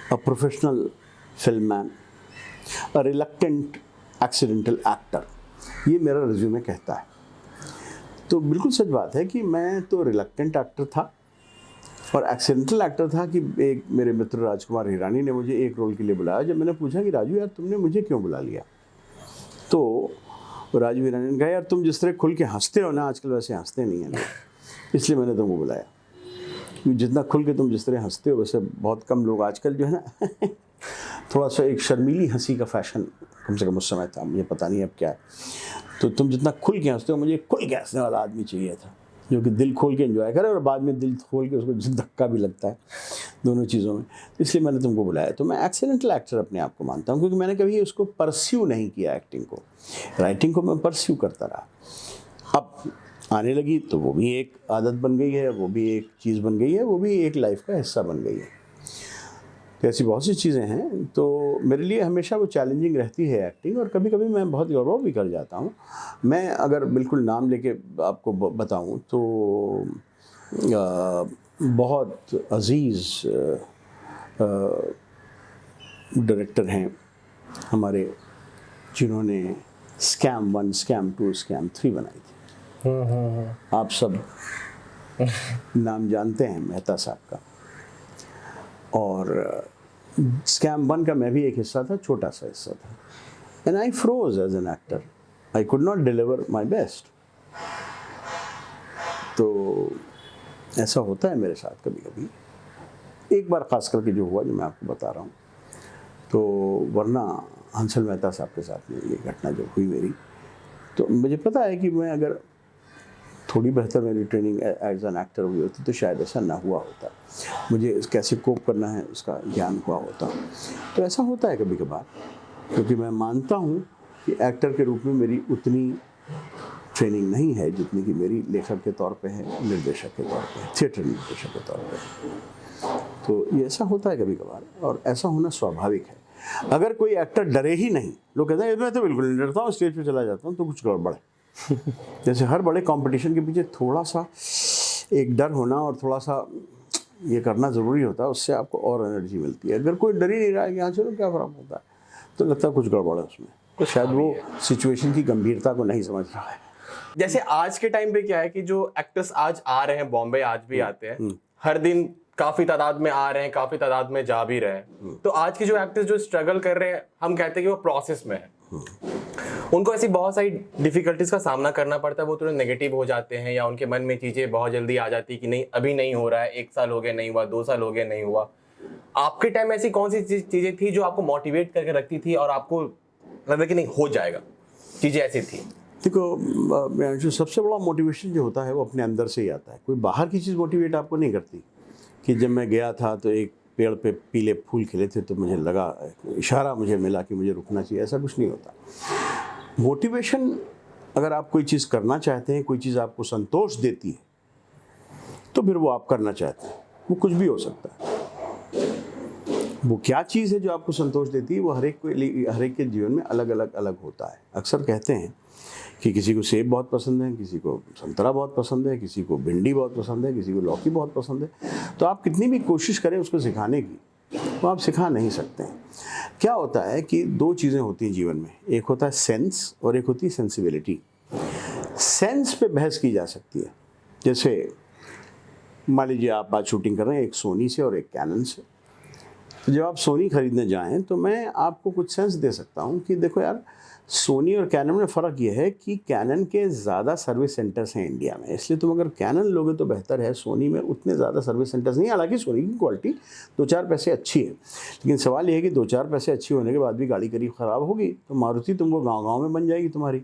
a professional film man, a reluctant accidental actor, ये मेरा रिज्यूमे कहता है। तो बिल्कुल सच बात है कि मैं तो रिलक्टेंट एक्टर था और एक्सीडेंटल एक्टर था कि एक मेरे मित्र राजकुमार हिरानी ने मुझे एक रोल के लिए बुलाया। जब मैंने पूछा कि राजू यार तुमने मुझे क्यों बुला लिया, तो राजू हिरानी ने कहा यार तुम जिस तरह खुल के हंसते हो ना, आजकल वैसे हंसते नहीं हैं लोग, इसलिए मैंने तुमको बुलाया। जितना खुल के तुम जिस तरह हंसते हो वैसे बहुत कम लोग आजकल जो है ना थोड़ा सा एक शर्मीली हंसी का फैशन कम से कम उस समय था, मुझे पता नहीं अब क्या है। तो तुम जितना खुल के हंसते हो, मुझे खुल के हंसने वाला आदमी चाहिए था जो कि दिल खोल के एंजॉय करे और बाद में दिल खोल के उसको धक्का भी लगता है, दोनों चीज़ों में। इसलिए मैंने तुमको बुलाया। तो मैं एक्सीडेंटल एक्टर अपने आप को मानता हूँ, क्योंकि मैंने कभी उसको परस्यू नहीं किया एक्टिंग को। राइटिंग को मैं परस्यू करता रहा, अब आने लगी तो वो भी एक आदत बन गई है, वो भी एक चीज़ बन गई है, वो भी एक लाइफ का हिस्सा बन गई है। तो ऐसी बहुत सी चीज़ें हैं। तो मेरे लिए हमेशा वो चैलेंजिंग रहती है एक्टिंग, और कभी कभी मैं बहुत गौरव भी कर जाता हूँ। मैं अगर बिल्कुल नाम लेके आपको बताऊँ तो बहुत अजीज़ डायरेक्टर हैं हमारे, जिन्होंने स्कैम 1, स्कैम 2, स्कैम 3 बनाई थी। आप सब नाम जानते हैं मेहता साहब का, और स्कैम 1 का मैं भी एक हिस्सा था, छोटा सा हिस्सा था। And I froze as an actor, I could not deliver my best. तो ऐसा होता है मेरे साथ कभी कभी। एक बार ख़ास करके जो हुआ, जो मैं आपको बता रहा हूँ, तो वरना हंसल मेहता साहब के साथ में ये घटना जो हुई मेरी, तो मुझे पता है कि मैं अगर थोड़ी बेहतर मेरी ट्रेनिंग एज एन एक्टर हुई होती तो शायद ऐसा ना हुआ होता, मुझे कैसे कोप करना है उसका ज्ञान हुआ होता। तो ऐसा होता है कभी कभार, क्योंकि मैं मानता हूँ कि एक्टर के रूप में मेरी उतनी ट्रेनिंग नहीं है जितनी कि मेरी लेखक के तौर पे है, निर्देशक के तौर पे, थिएटर निर्देशक के तौर पे। तो ये ऐसा होता है कभी कभार, और ऐसा होना स्वाभाविक है। अगर कोई एक्टर डरे ही नहीं, लोग कहते हैं मैं तो बिल्कुल नहीं डरता हूँ, स्टेज पे चला जाता हूँ, तो कुछ गड़बड़ है। जैसे हर बड़े कंपटीशन के पीछे थोड़ा सा एक डर होना और थोड़ा सा ये करना ज़रूरी होता है, उससे आपको और एनर्जी मिलती है। अगर कोई डर ही नहीं रहा है कि हाँ चलो क्या फ़र्क होता है, तो लगता है कुछ गड़बड़ है उसमें, कुछ शायद वो सिचुएशन की गंभीरता को नहीं समझ रहा है।
जैसे आज के टाइम पे क्या है कि जो एक्टर्स आज आ रहे हैं बॉम्बे, आज भी आते हैं, हर दिन काफी तादाद में आ रहे हैं, काफी तादाद में जा भी रहे हैं। तो आज के जो एक्टर्स जो स्ट्रगल कर रहे हैं, हम कहते हैं कि वो प्रोसेस में है, उनको ऐसी बहुत सारी डिफिकल्टीज का सामना करना पड़ता है। वो थोड़े नेगेटिव हो जाते हैं, या उनके मन में चीजें बहुत जल्दी आ जाती है कि नहीं अभी नहीं हो रहा है, 1 साल हो गया नहीं हुआ, 2 साल हो गया नहीं हुआ। आपके टाइम ऐसी कौन सी चीजें थी जो आपको मोटिवेट करके रखती थी और आपको लगता कि नहीं हो जाएगा, चीजें ऐसी थी?
देखो, जो सबसे बड़ा मोटिवेशन जो होता है वो अपने अंदर से ही आता है। कोई बाहर की चीज़ मोटिवेट आपको नहीं करती। कि जब मैं गया था तो एक पेड़ पे पीले फूल खिले थे, तो मुझे लगा, इशारा मुझे मिला कि मुझे रुकना चाहिए, ऐसा कुछ नहीं होता। मोटिवेशन, अगर आप कोई चीज़ करना चाहते हैं, कोई चीज़ आपको संतोष देती है, तो फिर वो आप करना चाहते हैं। वो कुछ भी हो सकता है। वो क्या चीज़ है जो आपको संतोष देती है, वो हर एक के जीवन में अलग अलग होता है। अक्सर कहते हैं कि किसी को सेब बहुत पसंद है, किसी को संतरा बहुत पसंद है, किसी को भिंडी बहुत पसंद है, किसी को लौकी बहुत पसंद है। तो आप कितनी भी कोशिश करें उसको सिखाने की, तो आप सिखा नहीं सकते हैं। क्या होता है कि 2 चीज़ें होती हैं जीवन में, एक होता है सेंस और एक होती है सेंसिबिलिटी। सेंस पे बहस की जा सकती है। जैसे मान लीजिए आप बात शूटिंग कर रहे हैं एक सोनी से और एक कैनन से, तो जब आप सोनी खरीदने जाएं तो मैं आपको कुछ सेंस दे सकता हूं कि देखो यार, सोनी और कैनन में फ़र्क ये है कि कैनन के ज़्यादा सर्विस सेंटर्स हैं इंडिया में, इसलिए तुम अगर कैनन लोगे तो बेहतर है। सोनी में उतने ज़्यादा सर्विस सेंटर्स नहीं, हालांकि सोनी की क्वालिटी 2-4 पैसे अच्छी है, लेकिन सवाल ये है कि 2-4 पैसे अच्छी होने के बाद भी गाड़ी करीब ख़राब होगी तो मारुति तुमको गाँव-गाँव में बन जाएगी तुम्हारी।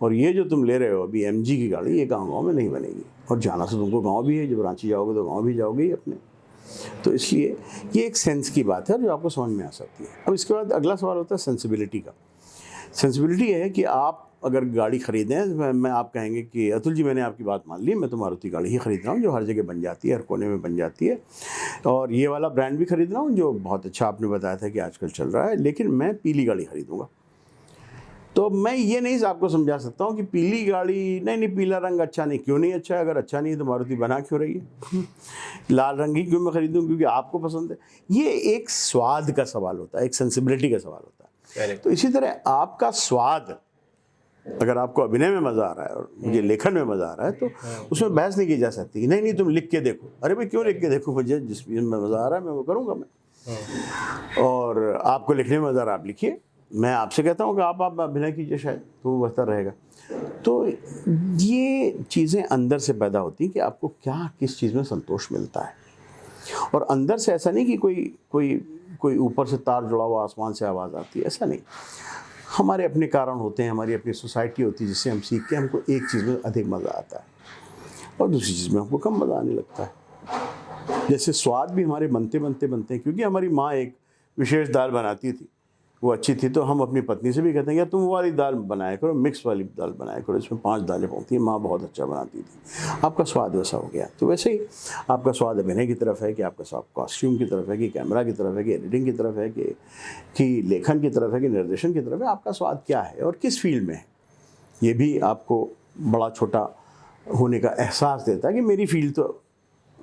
और ये जो तुम ले रहे हो अभी MG की गाड़ी, ये गाँव-गाँव में नहीं बनेगी। और जाना तो तुमको गाँव भी है, जब रांची जाओगे तो गाँव भी जाओगे ही अपने। तो इसलिए ये एक सेंस की बात है जो आपको समझ में आ सकती है। अब इसके बाद अगला सवाल होता है सेंसिबिलिटी का। सेंसिबिलिटी है कि आप अगर गाड़ी खरीदें, मैं आप कहेंगे कि अतुल जी मैंने आपकी बात मान ली, मैं तो मारुति गाड़ी ही खरीद रहा हूँ जो हर जगह बन जाती है, हर कोने में बन जाती है, और ये वाला ब्रांड भी खरीद रहा हूँ जो बहुत अच्छा आपने बताया था कि आजकल चल रहा है, लेकिन मैं पीली गाड़ी खरीदूँगा। तो मैं ये नहीं आपको समझा सकता हूँ कि पीली गाड़ी नहीं, पीला रंग अच्छा नहीं। क्यों नहीं अच्छा है? अगर अच्छा नहीं है तो मारुति बना क्यों रही है? लाल रंग ही क्यों मैं खरीदूँ? क्योंकि आपको पसंद है। ये एक स्वाद का सवाल होता है, एक सेंसिबिलिटी का सवाल होता है। तो इसी तरह आपका स्वाद, अगर आपको अभिनय में मज़ा आ रहा है और मुझे लेखन में मज़ा आ रहा है, तो उसमें बहस नहीं की जा सकती। नहीं तुम लिख के देखो। अरे भाई क्यों लिख के देखो? मुझे जिस में मज़ा आ रहा है मैं वो करूँगा मैं। और आपको लिखने में मज़ा आ रहा है, आप लिखिए। मैं आपसे कहता हूँ कि आप अभिनय कीजिए, शायद तो वो बेहतर रहेगा। तो ये चीज़ें अंदर से पैदा होती हैं कि आपको क्या किस चीज़ में संतोष मिलता है। और अंदर से ऐसा नहीं कि कोई ऊपर से तार जुड़ा हुआ आसमान से आवाज़ आती है, ऐसा नहीं। हमारे अपने कारण होते हैं, हमारी अपनी सोसाइटी होती है जिससे हम सीख के हमको एक चीज़ में अधिक मज़ा आता है और दूसरी चीज़ में हमको कम मज़ा आने लगता है। जैसे स्वाद भी हमारे बनते हैं, क्योंकि हमारी माँ एक विशेष दाल बनाती थी, वो अच्छी थी, तो हम अपनी पत्नी से भी कहते हैं यार तुम वो वाली दाल बनाया करो, मिक्स वाली दाल बनाया करो, इसमें 5 दालें पड़ती हैं, माँ बहुत अच्छा बनाती थी। आपका स्वाद वैसा हो गया। तो वैसे ही आपका स्वाद अभिनय की तरफ है, कि आपका स्वाद कॉस्ट्यूम की तरफ है, कि कैमरा की तरफ है, कि एडिटिंग की तरफ है, कि लेखन की तरफ है, कि निर्देशन की तरफ है। आपका स्वाद क्या है और किस फील्ड में है, ये भी आपको बड़ा छोटा होने का एहसास देता है कि मेरी फील्ड तो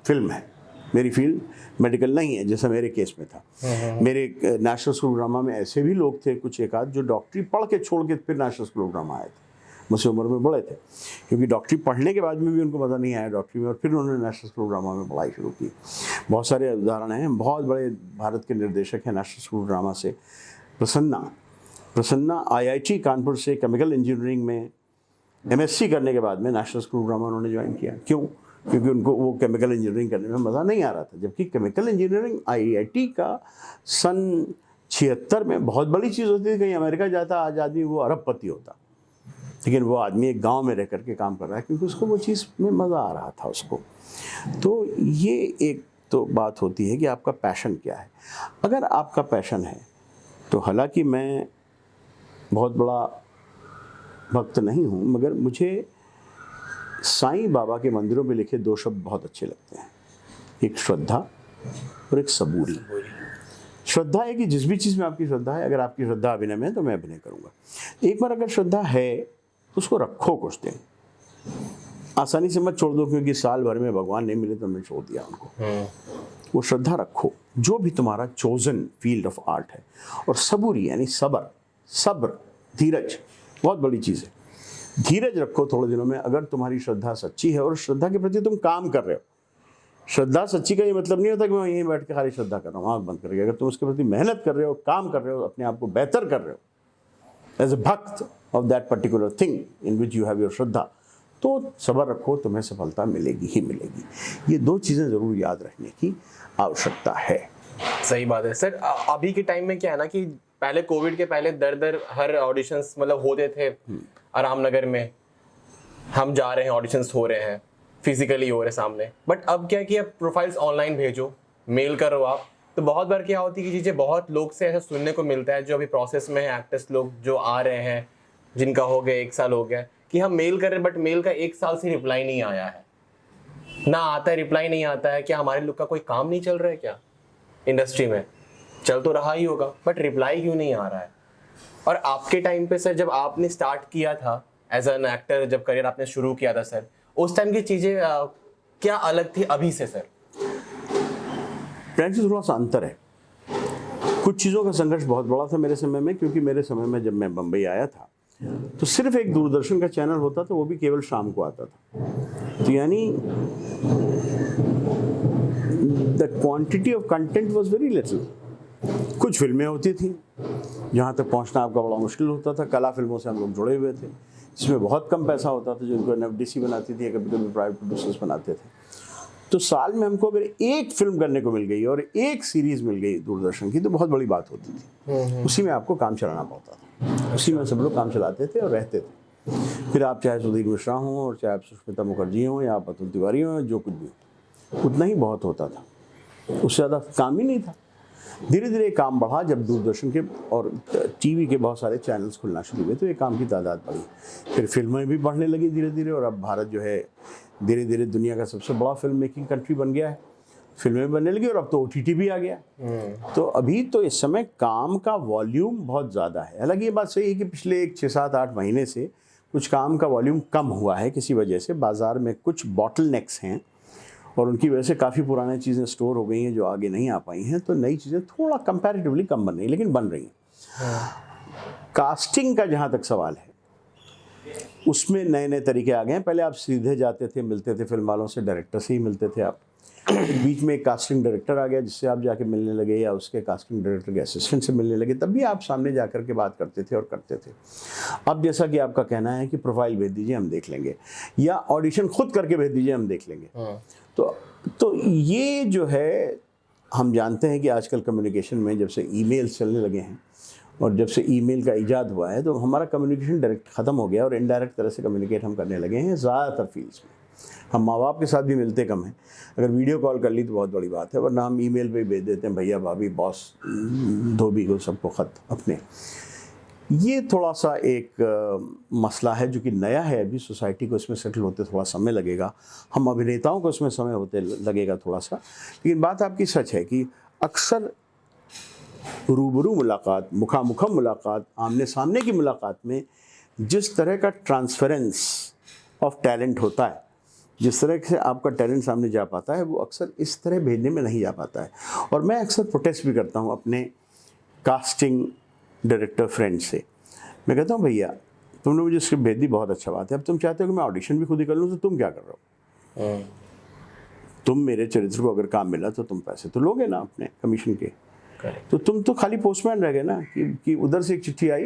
फिल्म है, मेरी फील्ड मेडिकल नहीं है, जैसा मेरे केस में था। मेरे नेशनल स्कूल ड्रामा में ऐसे भी लोग थे, कुछ एक आध, जो डॉक्टरी पढ़ के छोड़ के फिर नेशनल स्कूल ड्रामा आए थे। मुझसे उम्र में बड़े थे, क्योंकि डॉक्टरी पढ़ने के बाद में भी उनको मज़ा नहीं आया डॉक्टरी में, और फिर उन्होंने नेशनल स्कूल ड्रामा में पढ़ाई शुरू की। बहुत सारे उदाहरण हैं, बहुत बड़े भारत के निर्देशक हैं नेशनल स्कूल ड्रामा से। प्रसन्ना IIT कानपुर से केमिकल इंजीनियरिंग में MSc करने के बाद में नेशनल स्कूल ड्रामा उन्होंने ज्वाइन किया। क्यों? क्योंकि उनको वो केमिकल इंजीनियरिंग करने में मज़ा नहीं आ रहा था, जबकि केमिकल इंजीनियरिंग IIT का सन 76 में बहुत बड़ी चीज़ होती थी। कहीं अमेरिका जाता आज आदमी वो अरबपति होता, लेकिन वो आदमी एक गांव में रह करके काम कर रहा है क्योंकि उसको वो चीज़ में मज़ा आ रहा था उसको। तो ये एक तो बात होती है कि आपका पैशन क्या है। अगर आपका पैशन है तो, हालांकि मैं बहुत बड़ा भक्त नहीं हूँ, मगर मुझे साईं बाबा के मंदिरों में लिखे 2 शब्द बहुत अच्छे लगते हैं, एक श्रद्धा और एक सबूरी। श्रद्धा है कि जिस भी चीज़ में आपकी श्रद्धा है, अगर आपकी श्रद्धा अभिनय में है तो मैं अभिनय करूँगा। एक बार अगर श्रद्धा है तो उसको रखो कुछ दिन, आसानी से मत छोड़ दो, क्योंकि साल भर में भगवान नहीं मिले तो हमने छोड़ दिया उनको। वो श्रद्धा रखो जो भी तुम्हारा चोजन फील्ड ऑफ आर्ट है। और सबूरी यानी सब्र, धीरज बहुत बड़ी चीज़ है। धीरज रखो थोड़े दिनों में। अगर तुम्हारी श्रद्धा सच्ची है और श्रद्धा के प्रति तुम काम कर रहे हो, श्रद्धा सच्ची का ये मतलब नहीं होता कि मैं यहीं बैठ के खाली श्रद्धा कर रहा हूँ आँख बंद करके। अगर तुम उसके प्रति मेहनत कर रहे हो, काम कर रहे हो, अपने आप को बेहतर कर रहे हो as a bhakt of that particular thing in which you have your shraddha, तो सब्र रखो, तुम्हें सफलता मिलेगी ही मिलेगी। ये 2 चीज़ें ज़रूर याद रखने की आवश्यकता है।
सही बात है सर। अभी के टाइम में क्या है ना कि पहले कोविड के पहले दर हर ऑडिशंस मतलब होते थे रामनगर में, हम जा रहे हैं, ऑडिशंस हो रहे हैं, फिजिकली हो रहे सामने। बट अब क्या कि अब प्रोफाइल्स ऑनलाइन भेजो, मेल करो आप, तो बहुत बार क्या होती है कि चीज़ें बहुत लोग से ऐसा सुनने को मिलता है जो अभी प्रोसेस में है, एक्टर्स लोग जो आ रहे हैं जिनका हो गया 1 साल हो गया, कि हम मेल कर रहे हैं बट मेल का 1 साल से रिप्लाई नहीं आया है, ना आता है, रिप्लाई नहीं आता है। क्या हमारे लोग का कोई काम नहीं चल रहा है क्या? इंडस्ट्री में चल तो रहा ही होगा, बट रिप्लाई क्यों नहीं आ रहा है? और आपके टाइम पे सर, जब आपने स्टार्ट किया था एज एन एक्टर, जब करियर आपने शुरू किया था सर, उस टाइम की चीज़ें क्या अलग थी अभी से सर?
फ्रेंड्स, थोड़ा सा अंतर है। कुछ चीज़ों का संघर्ष बहुत बड़ा था मेरे समय में, क्योंकि मेरे समय में जब मैं बम्बई आया था तो सिर्फ एक दूरदर्शन का चैनल होता था, वो भी केवल शाम को आता था। तो यानी the quantity of content was very little. कुछ फिल्में होती थी जहाँ तक पहुँचना आपका बड़ा मुश्किल होता था। कला फिल्मों से हम लोग जुड़े हुए थे, जिसमें बहुत कम पैसा होता था, जिनको NFDC बनाती थी, कभी कभी प्राइवेट प्रोड्यूसर्स बनाते थे। तो साल में हमको अगर एक फिल्म करने को मिल गई और एक सीरीज़ मिल गई दूरदर्शन की, तो बहुत बड़ी बात होती थी। उसी में आपको काम चलाना पड़ता था, उसी में सब लोग काम चलाते थे और रहते थे। फिर आप चाहे सुधीर मिश्रा हों और चाहे आप सुष्मिता मुखर्जी हों या आप अतुल तिवारी हों, जो कुछ भी हो, उतना ही बहुत होता था, उससे ज़्यादा काम ही नहीं था। धीरे धीरे काम बढ़ा जब दूरदर्शन के और TV के बहुत सारे चैनल्स खुलना शुरू हुए, तो ये काम की तादाद बढ़ी। फिर फिल्में भी बढ़ने लगी धीरे धीरे, और अब भारत जो है धीरे धीरे दुनिया का सबसे बड़ा फिल्म मेकिंग कंट्री बन गया है। फिल्में बनने लगी और अब तो OTT भी आ गया। तो अभी तो इस समय काम का वॉल्यूम बहुत ज़्यादा है। हालांकि ये बात सही है कि पिछले 6, 7, 8 महीने से कुछ काम का वॉल्यूम कम हुआ है, किसी वजह से बाज़ार में कुछ बॉटलनेक्स हैं और उनकी वजह से काफ़ी पुरानी चीज़ें स्टोर हो गई हैं जो आगे नहीं आ पाई हैं, तो नई चीज़ें थोड़ा कंपैरेटिवली कम बन रही हैं, लेकिन बन रही हैं। कास्टिंग का जहाँ तक सवाल है, उसमें नए नए तरीके आ गए हैं। पहले आप सीधे जाते थे, मिलते थे फिल्म वालों से, डायरेक्टर से ही मिलते थे आप। बीच में एक कास्टिंग डायरेक्टर आ गया जिससे आप जाके मिलने लगे, या उसके कास्टिंग डायरेक्टर के असिस्टेंट से मिलने लगे, तब भी आप सामने जा कर के बात करते थे और करते थे। अब जैसा कि आपका कहना है कि प्रोफाइल भेज दीजिए हम देख लेंगे, या ऑडिशन खुद करके भेज दीजिए हम देख लेंगे। तो ये जो है, हम जानते हैं कि आजकल कम्युनिकेशन में जब से ईमेल्स चलने लगे हैं और जब से ईमेल का ईजाद हुआ है, तो हमारा कम्युनिकेशन डायरेक्ट ख़त्म हो गया और इनडायरेक्ट तरह से कम्युनिकेट हम करने लगे हैं ज़्यादातर फील्ड्स में। हम माँ बाप के साथ भी मिलते कम हैं, अगर वीडियो कॉल कर ली तो बहुत बड़ी बात है, वरना हम ईमेल पे भेज देते हैं, भैया भाभी बॉस धोबी को सबको ख़त अपने। ये थोड़ा सा एक मसला है जो कि नया है, अभी सोसाइटी को इसमें सेटल होते थोड़ा समय लगेगा, हम अभिनेताओं को इसमें समय होते लगेगा थोड़ा सा। लेकिन बात आपकी सच है कि अक्सर रूबरू मुलाकात, मुखामुखम मुलाकात, आमने सामने की मुलाकात में जिस तरह का ट्रांसफरेंस ऑफ टैलेंट होता है, जिस तरह से आपका टैलेंट सामने जा पाता है, वो अक्सर इस तरह भेजने में नहीं जा पाता है। और मैं अक्सर प्रोटेस्ट भी करता हूँ अपने कास्टिंग डायरेक्टर फ्रेंड से। मैं कहता हूँ भैया तुमने मुझे स्क्रिप्ट भेज दी, बहुत अच्छा बात है। अब तुम चाहते हो कि मैं ऑडिशन भी खुद ही कर लूँ, तो तुम क्या कर रहे हो? तुम मेरे चरित्र को अगर काम मिला तो तुम पैसे तो लोगे ना अपने कमीशन के। तो तुम तो खाली पोस्टमैन रह गए ना कि उधर से एक चिट्ठी आई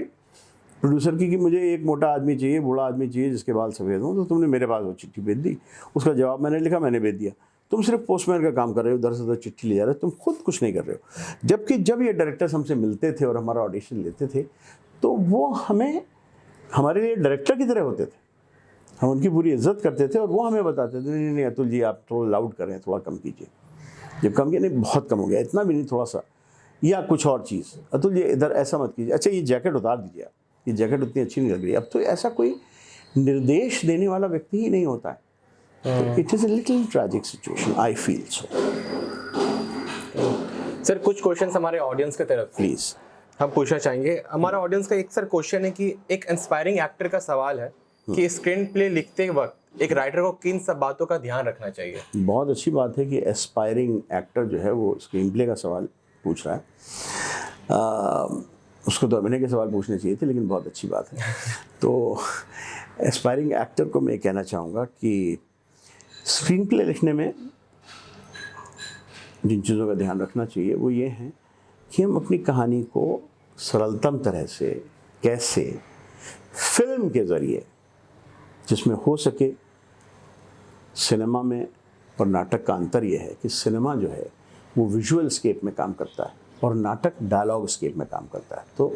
प्रोड्यूसर की कि मुझे एक मोटा आदमी चाहिए, बूढ़ा आदमी चाहिए जिसके बाल सफ़ेद हों, तो तुमने मेरे पास वो चिट्ठी भेज दी, उसका जवाब मैंने लिखा, मैंने भेज दिया। तुम सिर्फ पोस्टमैन का काम कर रहे हो, उधर से उधर चिट्ठी ले जा रहे हो, तुम खुद कुछ नहीं कर रहे हो। जबकि जब ये डायरेक्टर्स हमसे मिलते थे और हमारा ऑडिशन लेते थे तो वो हमें हमारे लिए डायरेक्टर की तरह होते थे, हम उनकी पूरी इज्जत करते थे और वो हमें बताते थे नहीं नहीं अतुल जी आप थोड़ा लाउड करें, थोड़ा कम कीजिए। जब कम किया, नहीं बहुत कम हो गया, इतना भी नहीं, थोड़ा सा, या कुछ और चीज़, अतुल जी इधर ऐसा मत कीजिए, अच्छा ये जैकेट उतार दीजिए आप, ये जैकेट उतनी अच्छी नहीं लग रही। अब तो ऐसा कोई निर्देश देने वाला व्यक्ति ही नहीं होता है। तो it is a little tragic situation, I feel so.
Sir कुछ क्वेश्चंस हमारे ऑडियंस की तरफ से
प्लीज़
हम पूछना चाहेंगे। हमारा ऑडियंस का एक सर क्वेश्चन है कि एक इंस्पायरिंग एक्टर का सवाल है कि स्क्रीन प्ले लिखते वक्त एक राइटर को किन सब बातों का ध्यान रखना चाहिए?
बहुत अच्छी बात है कि एस्पायरिंग एक्टर जो है वो स्क्रीन प्ले का सवाल पूछ रहा है। उसको तो अभिनय के सवाल पूछने चाहिए थे, लेकिन बहुत अच्छी बात है। तो एस्पायरिंग एक्टर को मैं कहना चाहूँगा कि स्क्रीन प्ले लिखने में जिन चीज़ों का ध्यान रखना चाहिए वो ये है कि हम अपनी कहानी को सरलतम तरह से कैसे फिल्म के ज़रिए, जिसमें हो सके, सिनेमा में और नाटक का अंतर यह है कि सिनेमा जो है वो विजुअल स्केप में काम करता है और नाटक डायलॉग स्केप में काम करता है। तो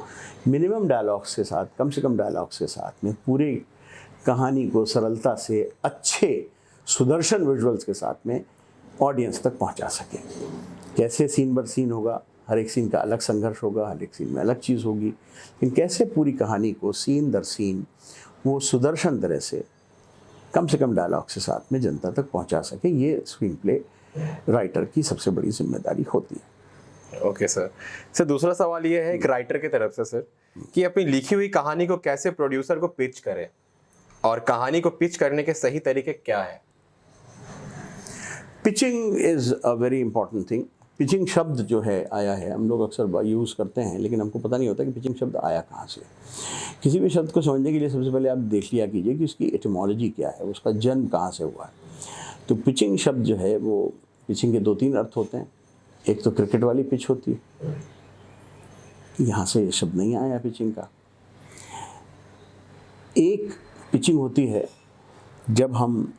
मिनिमम डायलॉग्स के साथ, कम से कम डायलॉग्स के साथ में पूरी कहानी को सरलता से अच्छे सुदर्शन विजुअल्स के साथ में ऑडियंस तक पहुंचा सके। कैसे सीन बर सीन होगा, हर एक सीन का अलग संघर्ष होगा, हर एक सीन में अलग चीज़ होगी, लेकिन कैसे पूरी कहानी को सीन दर सीन वो सुदर्शन तरह से कम डायलॉग के साथ में जनता तक पहुंचा सके, ये स्क्रीन प्ले राइटर की सबसे बड़ी जिम्मेदारी होती है।
ओके सर दूसरा सवाल ये है एक राइटर की तरफ से सर कि अपनी लिखी हुई कहानी को कैसे प्रोड्यूसर को पिच करे और कहानी को पिच करने के सही तरीके क्या है?
Pitching is a very important thing. Pitching शब्द जो है आया है, हम लोग अक्सर यूज़ करते हैं, लेकिन हमको पता नहीं होता कि पिचिंग शब्द आया कहाँ से। किसी भी शब्द को समझने के लिए सबसे पहले आप देख लिया कीजिए कि उसकी एटिमोलॉजी क्या है, उसका जन्म कहाँ से हुआ है। तो पिचिंग शब्द जो है वो, पिचिंग के 2-3 अर्थ होते हैं। एक तो क्रिकेट वाली पिच होती है, यहाँ से ये शब्द नहीं आया पिचिंग का। एक पिचिंग होती है जब हम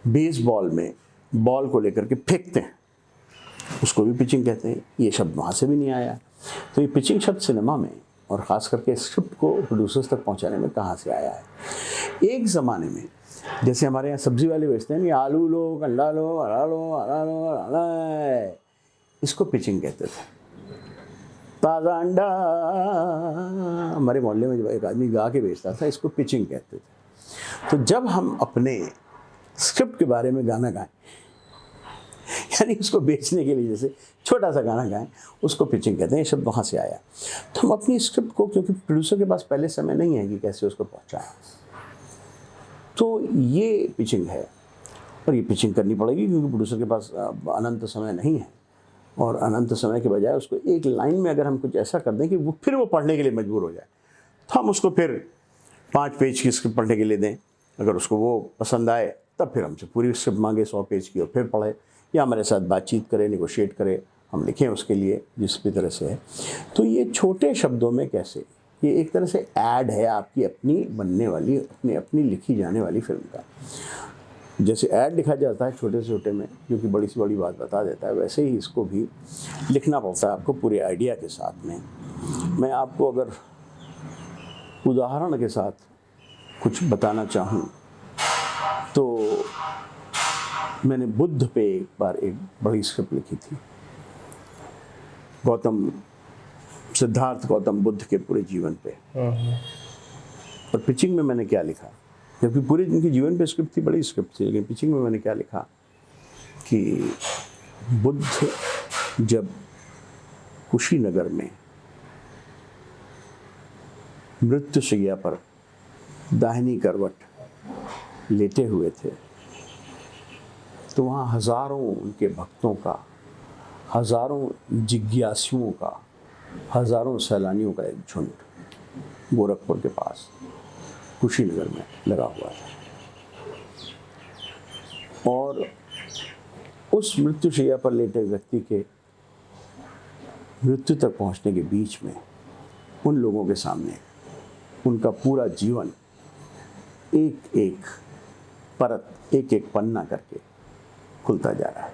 बेसबॉल में बॉल को लेकर के फेंकते हैं, उसको भी पिचिंग कहते हैं, ये शब्द वहाँ से भी नहीं आया। तो ये पिचिंग शब्द सिनेमा में और ख़ास करके स्क्रिप्ट को प्रोड्यूसर्स तक पहुँचाने में कहाँ से आया है। एक ज़माने में जैसे हमारे यहाँ सब्ज़ी वाले बेचते हैं, ये आलू लो, कंडा लो, हरा लो, हरा लो, हरा, इसको पिचिंग कहते थे। ताज़ा अंडा, हमारे मोहल्ले में जब एक आदमी गा के बेचता था, इसको पिचिंग कहते थे। तो जब हम अपने स्क्रिप्ट के बारे में गाना गाएं, यानी उसको बेचने के लिए जैसे छोटा सा गाना गाएं, उसको पिचिंग कहते हैं। ये शब्द वहाँ से आया। तो हम अपनी स्क्रिप्ट को, क्योंकि प्रोड्यूसर के पास पहले समय नहीं है कि कैसे उसको पहुँचाएं, तो ये पिचिंग है। और ये पिचिंग करनी पड़ेगी क्योंकि प्रोड्यूसर के पास अनंत समय नहीं है, और अनंत समय के बजाय उसको एक लाइन में अगर हम कुछ ऐसा कर दें कि वो फिर वो पढ़ने के लिए मजबूर हो जाए, तो हम उसको फिर 5 पेज की स्क्रिप्ट पढ़ने के लिए दें। अगर उसको वो पसंद आए तब फिर हमसे पूरी स्क्रिप्ट मांगे 100 पेज की और फिर पढ़े, या हमारे साथ बातचीत करे, निगोशिएट करे, हम लिखें उसके लिए जिस भी तरह से है। तो ये छोटे शब्दों में कैसे, ये एक तरह से ऐड है आपकी अपनी बनने वाली, अपनी लिखी जाने वाली फिल्म का। जैसे ऐड लिखा जाता है छोटे से छोटे में, जो कि बड़ी से बड़ी बात बता देता है, वैसे ही इसको भी लिखना पड़ता है आपको पूरे आइडिया के साथ में। मैं आपको अगर उदाहरण के साथ कुछ बताना चाहूँ तो मैंने बुद्ध पे एक बार एक बड़ी स्क्रिप्ट लिखी थी। सिद्धार्थ गौतम बुद्ध के पूरे जीवन पे। और पिचिंग में मैंने क्या लिखा, जबकि पूरे जिनके जीवन पे स्क्रिप्ट थी, बड़ी स्क्रिप्ट थी, लेकिन पिचिंग में मैंने क्या लिखा कि बुद्ध जब कुशीनगर में मृत्युशैया पर दाहिनी करवट लेटे हुए थे, तो वहाँ हज़ारों उनके भक्तों का, हज़ारों जिज्ञासुओं का, हज़ारों सैलानियों का एक झुंड गोरखपुर के पास कुशीनगर में लगा हुआ था। और उस मृत्युशैया पर लेटे व्यक्ति के मृत्यु तक पहुंचने के बीच में उन लोगों के सामने उनका पूरा जीवन एक एक परत, एक एक पन्ना करके खुलता जा रहा था।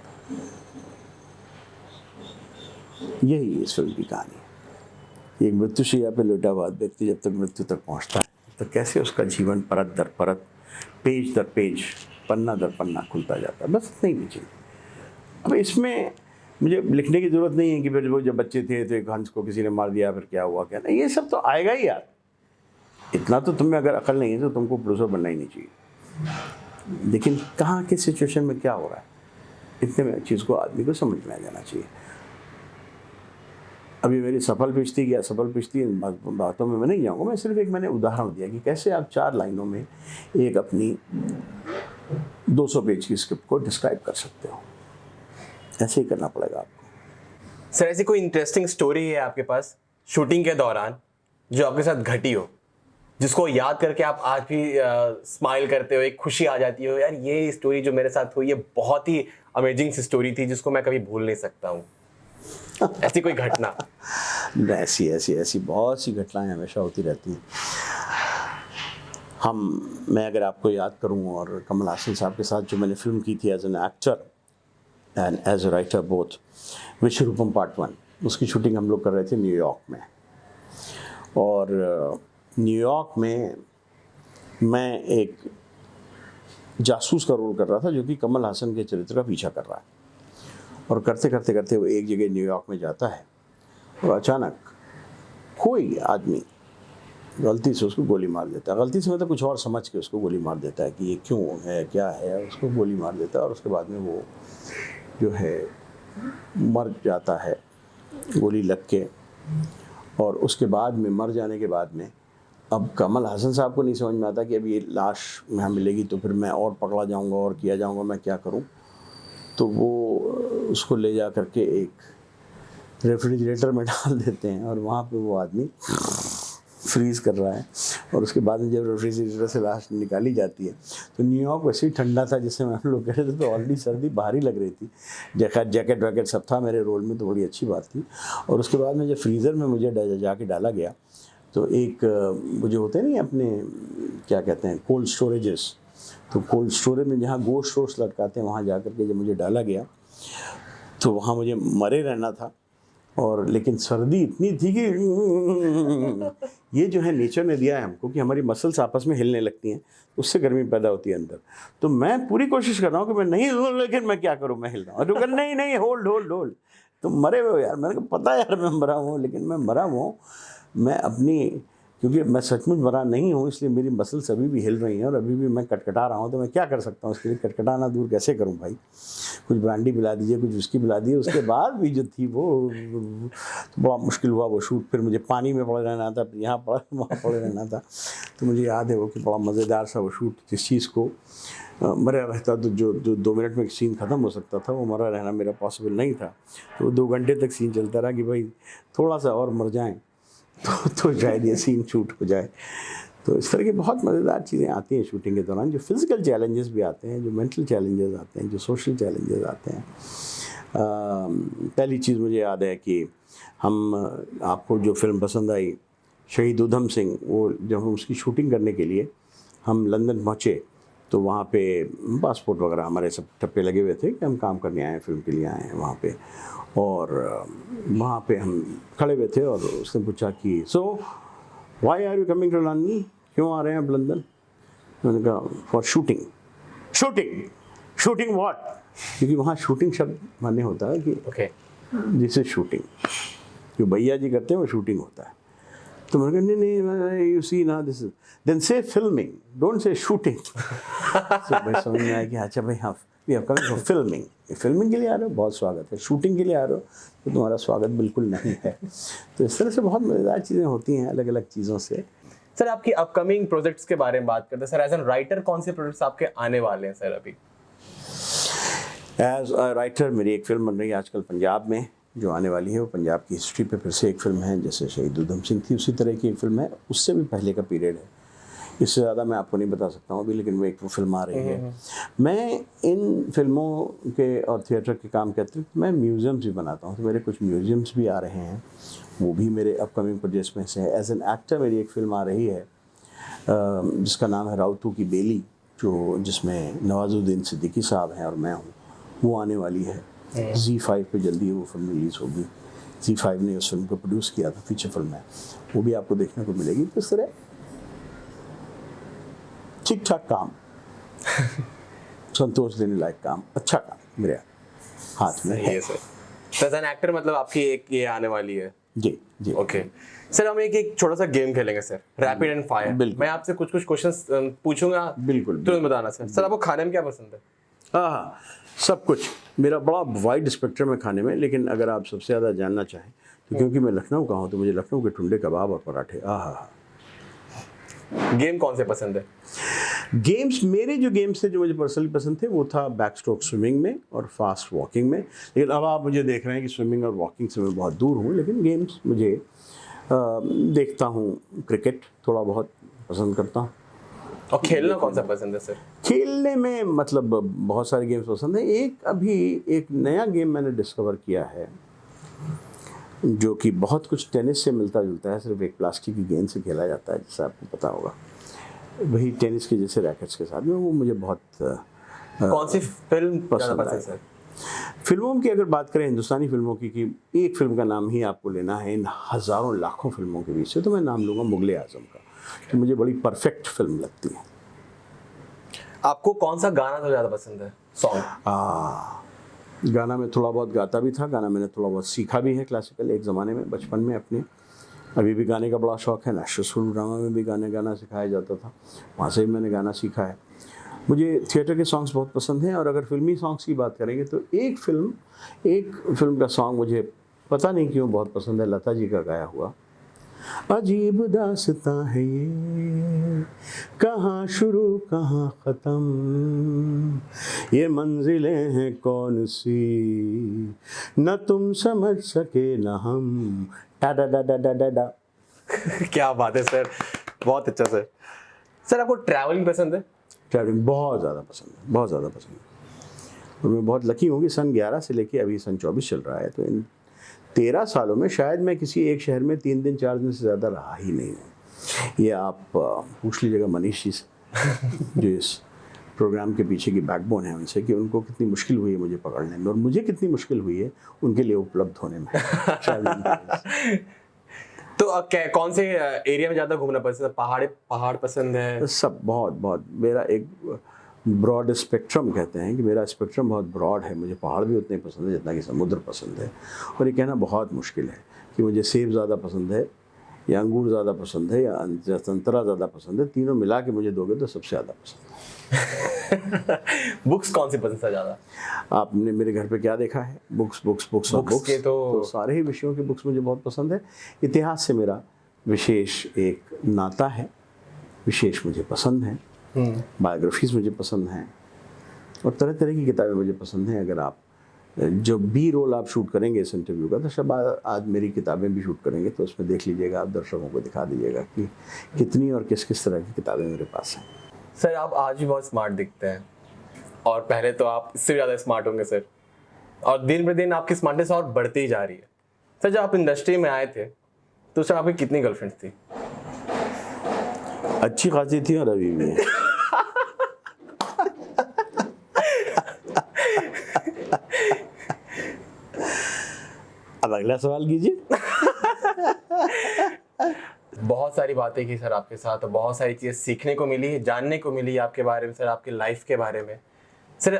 यही इस फिल्म की कहानी है। एक मृत्युशैया पे लेटा हुआ व्यक्ति जब तक मृत्यु तक पहुंचता है तो कैसे उसका जीवन परत दर परत, पेज दर पेज, पन्ना दर पन्ना खुलता जाता है। बस इतना ही चीज़। अब इसमें मुझे लिखने की ज़रूरत नहीं है कि फिर वो जब बच्चे थे तो एक हंस को किसी ने मार दिया, फिर क्या हुआ क्या नहीं, ये सब तो आएगा ही यार। इतना तो तुम्हें अगर अकल नहीं है तो तुमको प्रोड्यूसर बनना ही नहीं चाहिए। लेकिन कहाँ किस सिचुएशन में क्या हो रहा है, इतने में चीज़ को आदमी को समझ में आ जाना चाहिए। अभी मेरी सफल पिछती क्या सफल पिछती बातों में मैं नहीं जाऊँगा, मैं सिर्फ एक मैंने उदाहरण दिया कि कैसे आप 4 लाइनों में एक अपनी 200 पेज की स्क्रिप्ट को डिस्क्राइब कर सकते हो। ऐसे ही करना पड़ेगा आपको।
सर ऐसी कोई इंटरेस्टिंग स्टोरी है आपके पास शूटिंग के दौरान जो आपके साथ घटी हो, जिसको याद करके आप आज भी स्माइल करते हो, एक खुशी आ जाती हो, यार ये स्टोरी जो मेरे साथ हुई ये बहुत ही अमेजिंग सी स्टोरी थी जिसको मैं कभी भूल नहीं सकता हूँ? ऐसी कोई घटना?
ऐसी बहुत सी घटनाएं हमेशा होती रहती हैं। मैं अगर आपको याद करूं, और कमल हासन साहब के साथ जो मैंने फिल्म की थी as an actor and as a writer both, Vishwaroopam part 1, उसकी शूटिंग हम लोग कर रहे थे न्यूयॉर्क में। और न्यूयॉर्क में मैं एक जासूस का रोल कर रहा था जो कि कमल हासन के चरित्र का पीछा कर रहा है। और करते करते करते वो एक जगह न्यूयॉर्क में जाता है और अचानक कोई आदमी गलती से उसको गोली मार देता है। गलती से मतलब कुछ और समझ के उसको गोली मार देता है कि ये क्यों है क्या है, उसको गोली मार देता है और उसके बाद में वो जो है मर जाता है गोली लग के। और उसके बाद में मर जाने के बाद में अब कमल हासन साहब को नहीं समझ में आता कि अब ये लाश यहाँ मिलेगी तो फिर मैं और पकड़ा जाऊँगा और किया जाऊँगा, मैं क्या करूँ। तो वो उसको ले जा करके एक रेफ्रिजरेटर में डाल देते हैं और वहाँ पे वो आदमी फ्रीज़ कर रहा है। और उसके बाद में जब रेफ्रिजरेटर से लाश निकाली जाती है तो न्यूयॉर्क वैसे ही ठंडा था जिससे हम लोग कह रहे थे, तो ऑलरेडी सर्दी बाहर ही लग रही थी। जैकेट वैकेट सब था मेरे रोल में, तो बड़ी अच्छी बात थी। और उसके बाद में जब फ्रीज़र में मुझे जाके डाला गया तो एक वो जो होते हैं नहीं अपने क्या कहते हैं कोल्ड स्टोरेजेस, तो कोल्ड स्टोरेज में जहाँ गोश्त स्टोर्स लटकाते हैं वहाँ जा कर के जब मुझे डाला गया तो वहाँ मुझे मरे रहना था। और लेकिन सर्दी इतनी थी कि ये जो है नेचर ने दिया है हमको कि हमारी मसल्स आपस में हिलने लगती हैं, उससे गर्मी पैदा होती है अंदर। तो मैं पूरी कोशिश कर रहा हूँ कि मैं नहीं हिलूँ, लेकिन मैं क्या करूँ, मैं हिल रहा हूँ। तो नहीं होल्ड तुम मरे हुए हो यार। मैंने कहा पता है यार मैं मरा हुआ हूँ, लेकिन मैं मरा हुआ हूँ, मैं अपनी, क्योंकि मैं सचमुच मरा नहीं हूँ इसलिए मेरी मसल्स अभी भी हिल रही हैं और अभी भी मैं कटकटा रहा हूँ। तो मैं क्या कर सकता हूँ, उसके लिए कटकटाना दूर कैसे करूँ भाई। कुछ ब्रांडी पिला दीजिए, कुछ विस्की पिला दीजिए। उसके बाद भी जो थी वो तो बड़ा मुश्किल हुआ वो शूट। फिर मुझे पानी में पड़े रहना था, यहाँ पड़ा वहाँ पड़े रहना था। तो मुझे याद है वो कि बड़ा मज़ेदार सा वो शूट, जिस चीज़ को मरा रहता तो जो 2 मिनट में सीन ख़त्म हो सकता था वो मरा रहना मेरा पॉसिबल नहीं था। तो 2 घंटे तक सीन चलता रहा कि भाई थोड़ा सा और मर जाएँ तो शायद ये सीन शूट हो जाए। तो इस तरह की बहुत मज़ेदार चीज़ें आती हैं शूटिंग के दौरान, जो फिज़िकल चैलेंजेस भी आते हैं, जो मेंटल चैलेंजेस आते हैं, जो सोशल चैलेंजेस आते हैं। पहली चीज़ मुझे याद है कि आपको जो फिल्म पसंद आई शहीद उधम सिंह, वो जब हम उसकी शूटिंग करने के लिए हम लंदन पहुँचे तो वहाँ पे पासपोर्ट वगैरह हमारे सब ठप्पे लगे हुए थे कि हम काम करने आए हैं, फिल्म के लिए आए हैं वहाँ पे। और वहाँ पे हम खड़े हुए थे और उसने पूछा कि so why are you coming to London, क्यों आ रहे हैं आप लंदन। मैंने कहा फॉर शूटिंग व्हाट, क्योंकि वहाँ शूटिंग शब्द माने होता है कि जिसे शूटिंग जो भैया जी करते हैं वो शूटिंग होता है। तो मैंने कहा नहीं यू सी ना this then say filming, don't say shooting. तो भाई समझ में आया कि अच्छा भाई हाँ we have coming for filming के लिए आ रहे हो, बहुत स्वागत है। शूटिंग के लिए आ रहे हो तो तुम्हारा स्वागत बिल्कुल नहीं है। तो इस तरह से बहुत मज़ेदार चीज़ें होती हैं अलग अलग चीज़ों से।
सर आपकी अपकमिंग प्रोजेक्ट्स के बारे में बात करते हैं सर, एज एन राइटर कौन से प्रोजेक्ट्स आपके आने वाले हैं सर अभी?
एज अ राइटर मेरी एक फिल्म बन रही है आजकल पंजाब में, जो आने वाली है। वो पंजाब की हिस्ट्री पे फिर से एक फिल्म है, जैसे शहीद उधम सिंह थी उसी तरह की एक फिल्म है, उससे भी पहले का पीरियड है। इससे ज़्यादा मैं आपको नहीं बता सकता हूँ अभी, लेकिन वो एक वो फिल्म आ रही है। मैं इन फिल्मों के और थिएटर के काम के अतिरिक्त मैं म्यूज़ियम्स भी बनाता हूँ, तो मेरे कुछ म्यूज़ियम्स भी आ रहे हैं, वो भी मेरे अपकमिंग प्रोजेक्ट्स में से है। एज एन एक्टर मेरी एक फ़िल्म आ रही है जिसका नाम है राउतू की बेली, जिसमें नवाजुद्दीन सिद्दीकी साहब हैं और मैं हूँ, वो आने वाली है। Z5 पे जल्दी वो फिल्म रिलीज़ होगी। Z5 ने उस फिल्म को प्रोड्यूस किया था, फीचर फिल्म है, वो भी आपको देखने को मिलेगी। तो इस तरह ठीक ठाक काम, संतोष देने लायक काम, अच्छा काम मेरे हाथ में है।
सर एज एन एक्टर मतलब आपकी एक ये आने वाली है।
जी जी।
ओके सर, हम एक छोटा सा गेम खेलेंगे सर, रैपिड एंड फायर। मैं आपसे कुछ क्वेश्चंस पूछूंगा,
बिल्कुल
तुरंत बताना सर। सर आपको खाने में क्या पसंद है?
हाँ, सब कुछ। मेरा बड़ा वाइड स्पेक्ट्रम है खाने में, लेकिन अगर आप सबसे ज़्यादा जानना चाहें तो क्योंकि मैं लखनऊ का हूँ तो मुझे लखनऊ के टुंडे कबाब और पराठे।
गेम कौन से पसंद है?
गेम्स, मेरे जो गेम्स थे जो मुझे पर्सनली पसंद थे वो था बैक स्ट्रोक स्विमिंग में और फास्ट वॉकिंग में। लेकिन अब आप मुझे देख रहे हैं कि स्विमिंग और वॉकिंग से मैं बहुत दूर हूँ, लेकिन गेम्स मुझे देखता हूँ, क्रिकेट थोड़ा बहुत पसंद करता हूँ।
और खेलना कौन सा पसंद है सर?
खेलने में मतलब बहुत सारे गेम्स पसंद हैं। अभी एक नया गेम मैंने डिस्कवर किया है जो कि बहुत कुछ टेनिस से मिलता जुलता है, सिर्फ एक प्लास्टिक की गेंद से खेला जाता है, जैसा आपको पता होगा, वही टेनिस के जैसे रैकेट्स के साथ में। वो मुझे बहुत
कौन सी फिल्म पसंद है सर?
फिल्मों की अगर बात करें हिंदुस्तानी फिल्मों की, कि एक फिल्म का नाम ही आपको लेना है इन हज़ारों लाखों फिल्मों के बीच से, तो मैं नाम लूँगा मुगले आज़म का, कि मुझे बड़ी परफेक्ट फिल्म लगती है।
आपको कौन सा गाना तो ज़्यादा पसंद है, सॉन्ग?
गाना में थोड़ा बहुत गाता भी था, गाना मैंने थोड़ा बहुत सीखा भी है क्लासिकल एक ज़माने में, बचपन में अपने। अभी भी गाने का बड़ा शौक़ है, नेशनल स्कूल ड्रामा में भी गाना सिखाया जाता था, वहाँ से भी मैंने गाना सीखा है। मुझे थिएटर के सॉन्ग्स बहुत पसंद हैं। और अगर फिल्मी सॉन्ग्स की बात करेंगे तो एक फिल्म का सॉन्ग मुझे पता नहीं क्यों बहुत पसंद है, लता जी का गाया हुआ। अजीब दास्तां है ये, कहाँ शुरू कहाँ ख़त्म, ये मंजिलें हैं कौन सी, न तुम समझ सके न हम, डा डा डा डा डा डा डा।
क्या बात है सर, बहुत अच्छा सर। सर आपको ट्रैवलिंग पसंद है?
ट्रैवलिंग बहुत ज़्यादा पसंद है, बहुत ज़्यादा पसंद है। और मैं बहुत लकी हूँ कि सन 11 से लेके अभी सन 24 चल रहा है, तो इन 13 सालों में शायद मैं किसी एक शहर में 3 दिन 4 दिन से ज़्यादा रहा ही नहीं हूँ। ये आप पूछ लीजिएगा मनीष जी से जो इस प्रोग्राम के पीछे की बैकबोन है, उनसे, कि उनको कितनी मुश्किल हुई है मुझे पकड़ने में और मुझे कितनी मुश्किल हुई है उनके लिए उपलब्ध होने में।
तो कौन से एरिया में ज़्यादा घूमना पसंद है? पहाड़ पसंद है?
सब बहुत मेरा एक ब्रॉड स्पेक्ट्रम कहते हैं कि मेरा स्पेक्ट्रम बहुत ब्रॉड है। मुझे पहाड़ भी उतने पसंद है जितना कि समुद्र पसंद है। और ये कहना बहुत मुश्किल है कि मुझे सेब ज़्यादा पसंद है या अंगूर ज़्यादा पसंद है या संतरा ज़्यादा पसंद है। तीनों मिला के मुझे दोगे तो सबसे ज़्यादा पसंद है।
बुक्स कौन सी पसंद है ज़्यादा?
आपने मेरे घर पे क्या देखा है? बुक्स के तो सारे ही विषयों की बुक्स मुझे बहुत पसंद है। इतिहास से मेरा विशेष एक नाता है, विशेष मुझे पसंद है। बायोग्राफीज़ मुझे पसंद हैं और तरह तरह की किताबें मुझे पसंद हैं। अगर आप जो भी रोल आप शूट करेंगे इस इंटरव्यू का, तो शायद आज मेरी किताबें भी शूट करेंगे, तो उसमें देख लीजिएगा, आप दर्शकों को दिखा दीजिएगा कि कितनी और किस किस तरह की किताबें मेरे पास हैं।
सर आप आज भी बहुत स्मार्ट दिखते हैं और पहले तो आप इससे भी ज़्यादा स्मार्ट होंगे सर, और दिन ब दिन आपकी स्मार्टनेस और बढ़ती ही जा रही है। सर जब आप इंडस्ट्री में आए थे तो सर आपकी कितनी गर्लफ्रेंड्स थी?
अच्छी खासी थी और अभी भी है। अब अगला सवाल कीजिए।
बहुत सारी बातें की सर आपके साथ और बहुत सारी चीज़ें सीखने को मिली, जानने को मिली आपके बारे में सर, आपके लाइफ के बारे में। सर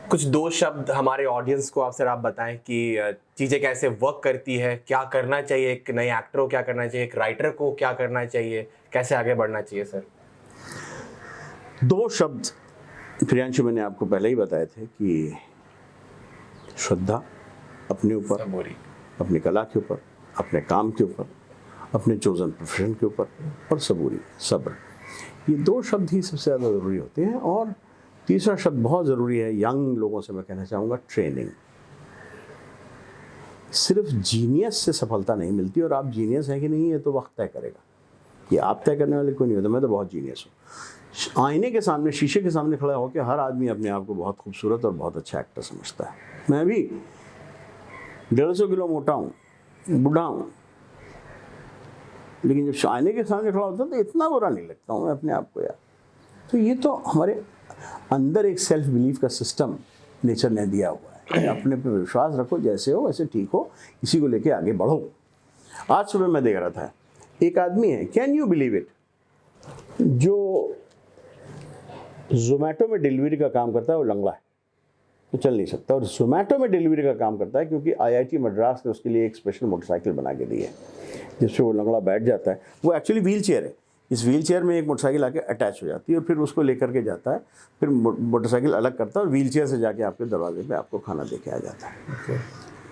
कुछ 2 शब्द हमारे ऑडियंस को आप बताएं कि चीज़ें कैसे वर्क करती है, क्या करना चाहिए एक नए एक्टर को, क्या करना चाहिए एक राइटर को, क्या करना चाहिए, कैसे आगे बढ़ना चाहिए सर?
2 शब्द प्रियांशु मैंने आपको पहले ही बताए थे कि श्रद्धा अपने ऊपर, अपनी कला के ऊपर, अपने काम के ऊपर, अपने चोजन प्रोफेशन के ऊपर, और सबूरी, सब्र। ये 2 शब्द ही सबसे ज़्यादा ज़रूरी होते हैं। और तीसरा शब्द बहुत ज़रूरी है यंग लोगों से मैं कहना चाहूँगा, ट्रेनिंग। सिर्फ जीनियस से सफलता नहीं मिलती, और आप जीनियस हैं कि नहीं ये तो वक्त तय करेगा। ये आप तय करने वाले कोई नहीं होता। मैं तो बहुत जीनियस हूँ। आईने के सामने, शीशे के सामने खड़ा होकर हर आदमी अपने आप को बहुत खूबसूरत और बहुत अच्छा एक्टर समझता है। मैं भी 150 किलो मोटा हूँ, बूढ़ा हूँ, लेकिन जब आईने के सामने खड़ा होता है तो इतना बुरा नहीं लगता हूँ मैं अपने आप को यार। तो ये तो हमारे अंदर एक सेल्फ बिलीफ का सिस्टम नेचर ने दिया हुआ है। अपने पे विश्वास रखो, जैसे हो वैसे ठीक हो, इसी को लेके आगे बढ़ो। आज सुबह मैं देख रहा था, एक आदमी है, कैन यू बिलीव इट, जो जोमेटो में डिलीवरी का काम करता है, वो लंगड़ा है, तो चल नहीं सकता, और जोमेटो में डिलीवरी का काम करता है क्योंकि IIT मद्रास ने उसके लिए एक स्पेशल मोटरसाइकिल बना के दी है जिससे वो लंगड़ा बैठ जाता है। वो एक्चुअली व्हील चेयर है, इस व्हील चेयर में एक मोटरसाइकिल आके अटैच हो जाती है और फिर उसको लेकर के जाता है, फिर मोटरसाइकिल अलग करता है और व्हील चेयर से जाके आपके दरवाजे पे आपको खाना दे के आ जाता है।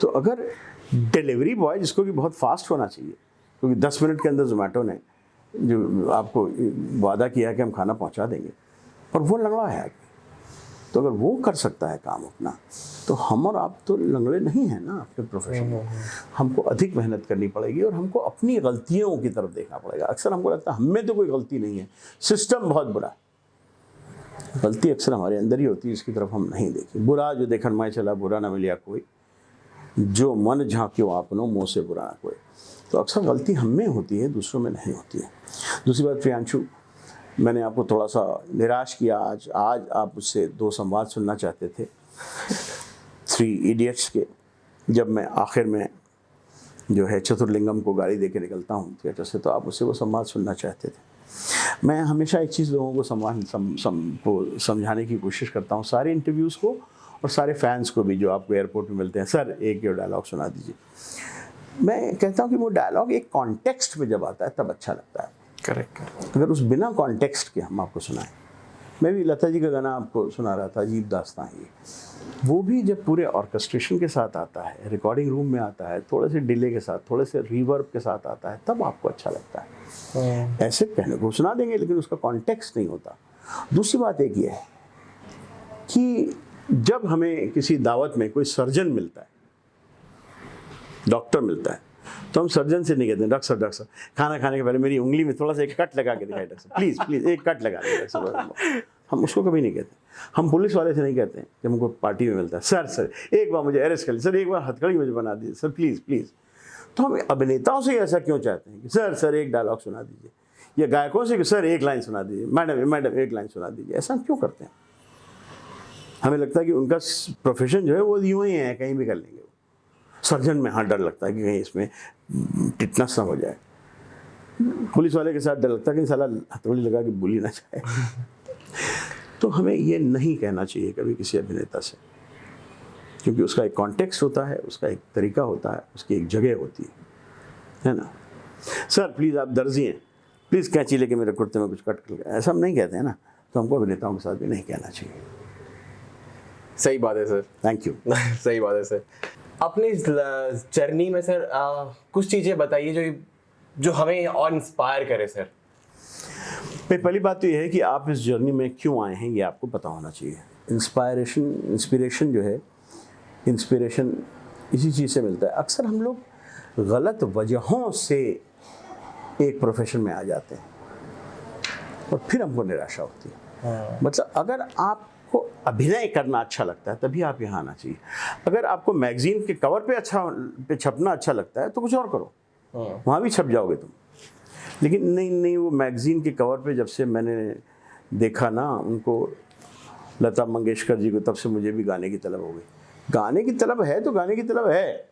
तो अगर डिलीवरी बॉय, जिसको कि बहुत फास्ट होना चाहिए क्योंकि 10 मिनट के अंदर जोमेटो ने जो आपको वादा किया कि हम खाना पहुंचा देंगे, और वो लंगड़ा है, तो अगर वो कर सकता है काम अपना, तो हम और आप तो लंगड़े नहीं हैं ना अपने प्रोफेशन में। हमको अधिक मेहनत करनी पड़ेगी और हमको अपनी गलतियों की तरफ देखना पड़ेगा। अक्सर हमको लगता है हम में तो कोई गलती नहीं है, सिस्टम बहुत बुरा है। गलती अक्सर हमारे अंदर ही होती है, इसकी तरफ हम नहीं देखें। बुरा जो देखन मैं चला बुरा ना मिलिया कोई, जो मन झांक्यो आपनो मुँह से बुरा ना कोई। तो अक्सर गलती हम में होती है, दूसरों में नहीं होती है। दूसरी बात प्रियांशु, मैंने आपको थोड़ा सा निराश किया आज आप मुझसे 2 संवाद सुनना चाहते थे 3 इडियट्स के, जब मैं आखिर में जो है चतुर्लिंगम को गाड़ी दे के निकलता हूँ थिएटर से, तो आप मुझसे वो संवाद सुनना चाहते थे। मैं हमेशा एक चीज़ लोगों को समझाने की कोशिश करता हूँ, सारे इंटरव्यूज़ को और सारे फैंस को भी जो आपको एयरपोर्ट में मिलते हैं, सर एक ये डायलॉग सुना दीजिए। मैं कहता हूँ कि वो डायलॉग एक कॉन्टेक्स्ट में जब आता है तब अच्छा लगता है।
करेक्ट।
अगर उस बिना कॉन्टेक्स्ट के हम आपको सुनाएं, मैं भी लता जी का गाना आपको सुना रहा था, अजीब दास्तां है, वो भी जब पूरे ऑर्केस्ट्रेशन के साथ आता है, रिकॉर्डिंग रूम में आता है, थोड़े से डिले के साथ, थोड़े से रिवर्ब के साथ आता है, तब आपको अच्छा लगता है। ऐसे कहने को सुना देंगे लेकिन उसका कॉन्टेक्स्ट नहीं होता। दूसरी बात एक ये है कि जब हमें किसी दावत में कोई सर्जन मिलता है, डॉक्टर मिलता है, तो हम सर्जन से नहीं कहते हैं डॉक्टर साहब खाना खाने के पहले मेरी उंगली में थोड़ा सा एक कट लगा के दिखाए डॉक्टर साहब, प्लीज़ एक कट लगा दे डॉक्टर साहब। हम उसको कभी नहीं कहते। हम पुलिस वाले से नहीं कहते हैं जब हमको पार्टी में मिलता है, सर एक बार मुझे अरेस्ट कर लीजिए, सर एक बार हथकड़ी मुझे बना दीजिए, सर प्लीज़। तो हम अभिनेताओं से ऐसा क्यों चाहते हैं कि सर एक डायलॉग सुना दीजिए, या गायकों से कि सर एक लाइन सुना दीजिए, मैडम एक लाइन सुना दीजिए। ऐसा क्यों करते हैं? हमें लगता है कि उनका प्रोफेशन जो है वो यूँ ही है, कहीं भी कर लेंगे। सर्जन में हाँ डर लगता है कि कहीं इसमें टिटनस ना हो जाए। पुलिस वाले के साथ डर लगता है कि साला हथौड़ी लगा के बोली ना जाए। तो हमें ये नहीं कहना चाहिए कभी किसी अभिनेता से, क्योंकि उसका एक कॉन्टेक्स्ट होता है, उसका एक तरीका होता है, उसकी एक जगह होती है ना। सर प्लीज़ आप दर्जी हैं, प्लीज़ कैंची लेके मेरे कुर्ते में कुछ कट कर, ऐसा हम नहीं कहते हैं ना। तो हमको अभिनेताओं के साथ भी नहीं कहना चाहिए।
सही बात है सर।
Thank you.
सही बात है सर। अपनी जर्नी में सर कुछ चीज़ें बताइए जो हमें और इंस्पायर करे सर।
पहली बात तो ये है कि आप इस जर्नी में क्यों आए हैं ये आपको पता होना चाहिए। इंस्पिरेशन जो है, इंस्पिरेशन इसी चीज़ से मिलता है। अक्सर हम लोग गलत वजहों से एक प्रोफेशन में आ जाते हैं और फिर हमको निराशा होती है। मतलब अगर आपको अभिनय करना अच्छा लगता है तभी आप यहाँ आना चाहिए। अगर आपको मैगजीन के कवर पे छपना अच्छा लगता है तो कुछ और करो, वहाँ भी छप जाओगे तुम। लेकिन नहीं, वो मैगजीन के कवर पे जब से मैंने देखा ना उनको, लता मंगेशकर जी को, तब से मुझे भी गाने की तलब हो गई। गाने की तलब है तो गाने की तलब है।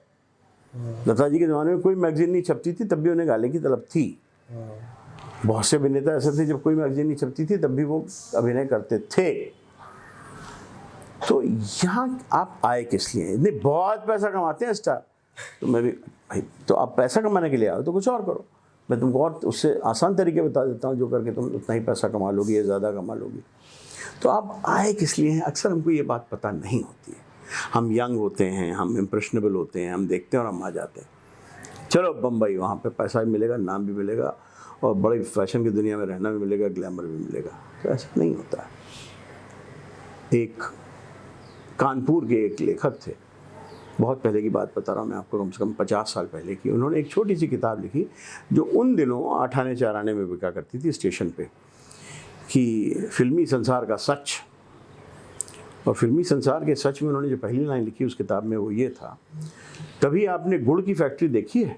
लता जी के ज़माने में कोई मैगजीन नहीं छपती थी तब भी उन्हें गाने की तलब थी। बहुत से अभिनेता ऐसे थे जब कोई मैगजीन नहीं छपती थी तब भी वो अभिनय करते थे। तो यहाँ आप आए किस लिए? नहीं, बहुत पैसा कमाते हैं स्टार, तो मैं भी भाई, तो आप पैसा कमाने के लिए आओ तो कुछ और करो। मैं तुमको और उससे आसान तरीके बता देता हूँ जो करके तुम उतना ही पैसा कमा लोगी या ज़्यादा कमा लोगी। तो आप आए किस लिए हैं? अक्सर हमको ये बात पता नहीं होती है। हम यंग होते हैं, हम इम्प्रेशनेबल होते हैं, हम देखते हैं और हम आ जाते हैं। चलो बम्बई, वहाँ पे पैसा भी मिलेगा, नाम भी मिलेगा और बड़े फैशन की दुनिया में रहना भी मिलेगा, ग्लैमर भी मिलेगा। तो ऐसा नहीं होता है। एक कानपुर के एक लेखक थे, बहुत पहले की बात बता रहा हूँ मैं आपको, कम से कम 50 साल पहले की। उन्होंने एक छोटी सी किताब लिखी जो उन दिनों 8 आने 4 आने में बिका करती थी स्टेशन पे, कि फिल्मी संसार का सच। और फिल्मी संसार के सच में उन्होंने जो पहली लाइन लिखी उस किताब में वो ये था, कभी आपने गुड़ की फैक्ट्री देखी है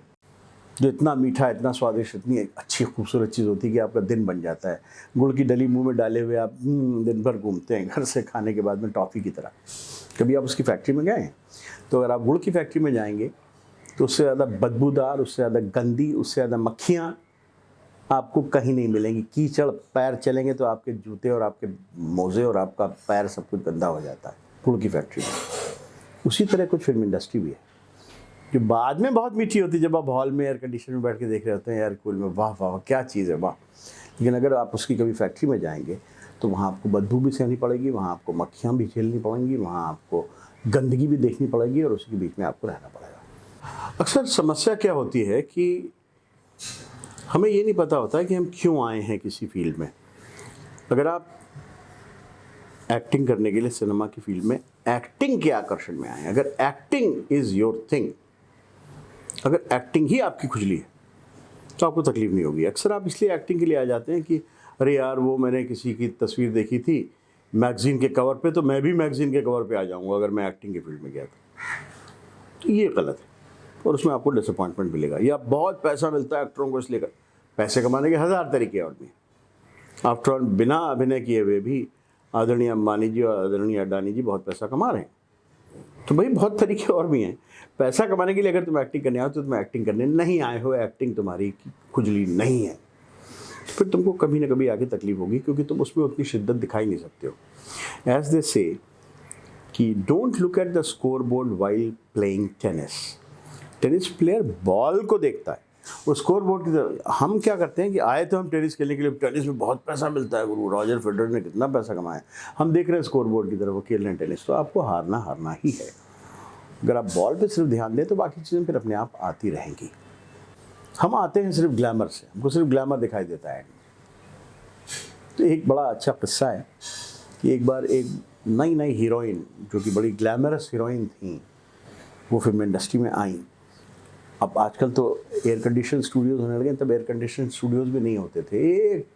जो इतना मीठा, इतना स्वादिष्ट, इतनी अच्छी खूबसूरत चीज़ होती है कि आपका दिन बन जाता है। गुड़ की डली मुंह में डाले हुए आप दिन भर घूमते हैं घर से खाने के बाद में टॉफ़ी की तरह। कभी आप उसकी फैक्ट्री में गए हैं? तो अगर आप गुड़ की फैक्ट्री में जाएंगे तो उससे ज़्यादा बदबूदार, उससे ज़्यादा गंदी, उससे ज़्यादा मक्खियाँ आपको कहीं नहीं मिलेंगी। कीचड़, पैर चलेंगे तो आपके जूते और आपके मोज़े और आपका पैर सब कुछ गंदा हो जाता है गुड़ की फैक्ट्री में। उसी तरह कुछ फिल्म इंडस्ट्री भी है जो बाद में बहुत मीठी होती है, जब आप हॉल में एयर कंडीशन में बैठ के देख रहे होते हैं एयर कूल में, वाह वाह क्या चीज़ है वाह। लेकिन अगर आप उसकी कभी फैक्ट्री में जाएंगे तो वहाँ आपको बदबू भी सहनी पड़ेगी, वहाँ आपको मक्खियाँ भी झेलनी पड़ेंगी, वहाँ आपको गंदगी भी देखनी पड़ेगी और उसके बीच में आपको रहना पड़ेगा। अक्सर समस्या क्या होती है कि हमें ये नहीं पता होता है कि हम क्यों आए हैं किसी फील्ड में। अगर आप एक्टिंग करने के लिए सिनेमा की फील्ड में एक्टिंग के आकर्षण में आए, अगर एक्टिंग इज़ योर थिंग, अगर एक्टिंग ही आपकी खुजली है तो आपको तकलीफ़ नहीं होगी। अक्सर आप इसलिए एक्टिंग के लिए आ जाते हैं कि अरे यार वो मैंने किसी की तस्वीर देखी थी मैगज़ीन के कवर पे, तो मैं भी मैगज़ीन के कवर पे आ जाऊंगा अगर मैं एक्टिंग के फील्ड में गया तो ये गलत है और उसमें आपको डिसअपॉइंटमेंट मिलेगा। या बहुत पैसा मिलता है एक्टरों को इसलिए, पैसे कमाने के 1000 तरीके और भी। आफ्टर ऑल बिना अभिनय किए हुए भी आदरणीय अंबानी जी और आदरणीय अडानी जी बहुत पैसा कमा रहे हैं। तो भाई बहुत तरीके और भी हैं। पैसा कमाने के लिए अगर तुम एक्टिंग करने आओ तो तुम एक्टिंग करने नहीं आए हो, एक्टिंग तुम्हारी खुजली नहीं है, फिर तुमको कभी ना कभी आगे तकलीफ होगी क्योंकि तुम उसमें उतनी शिद्दत दिखाई नहीं सकते हो। एज दे से कि don't look at the score board while playing tennis. Tennis player ball को देखता है, वो स्कोर बोर्ड की तरफ। हम क्या करते हैं कि आए तो हम टेनिस खेलने के लिए, टेनिस में बहुत पैसा मिलता है, गुरु रॉजर फेडरर ने कितना पैसा कमाया, हम देख रहे हैं स्कोर बोर्ड की तरफ, वो खेल रहे हैं टेनिस। तो आपको हारना ही है। अगर आप बॉल पे सिर्फ ध्यान दें तो बाकी चीज़ें फिर अपने आप आती रहेंगी। हम आते हैं सिर्फ ग्लैमर से, हमको सिर्फ ग्लैमर दिखाई देता है। तो एक बड़ा अच्छा किस्सा है कि एक बार एक नई हीरोइन जो कि बड़ी ग्लैमरस हीरोइन थी, वो फिल्म इंडस्ट्री में आई। अब आजकल तो एयर कंडीशन स्टूडियोज़ होने लगे, तब एयर कंडीशन स्टूडियोज़ भी नहीं होते थे। एक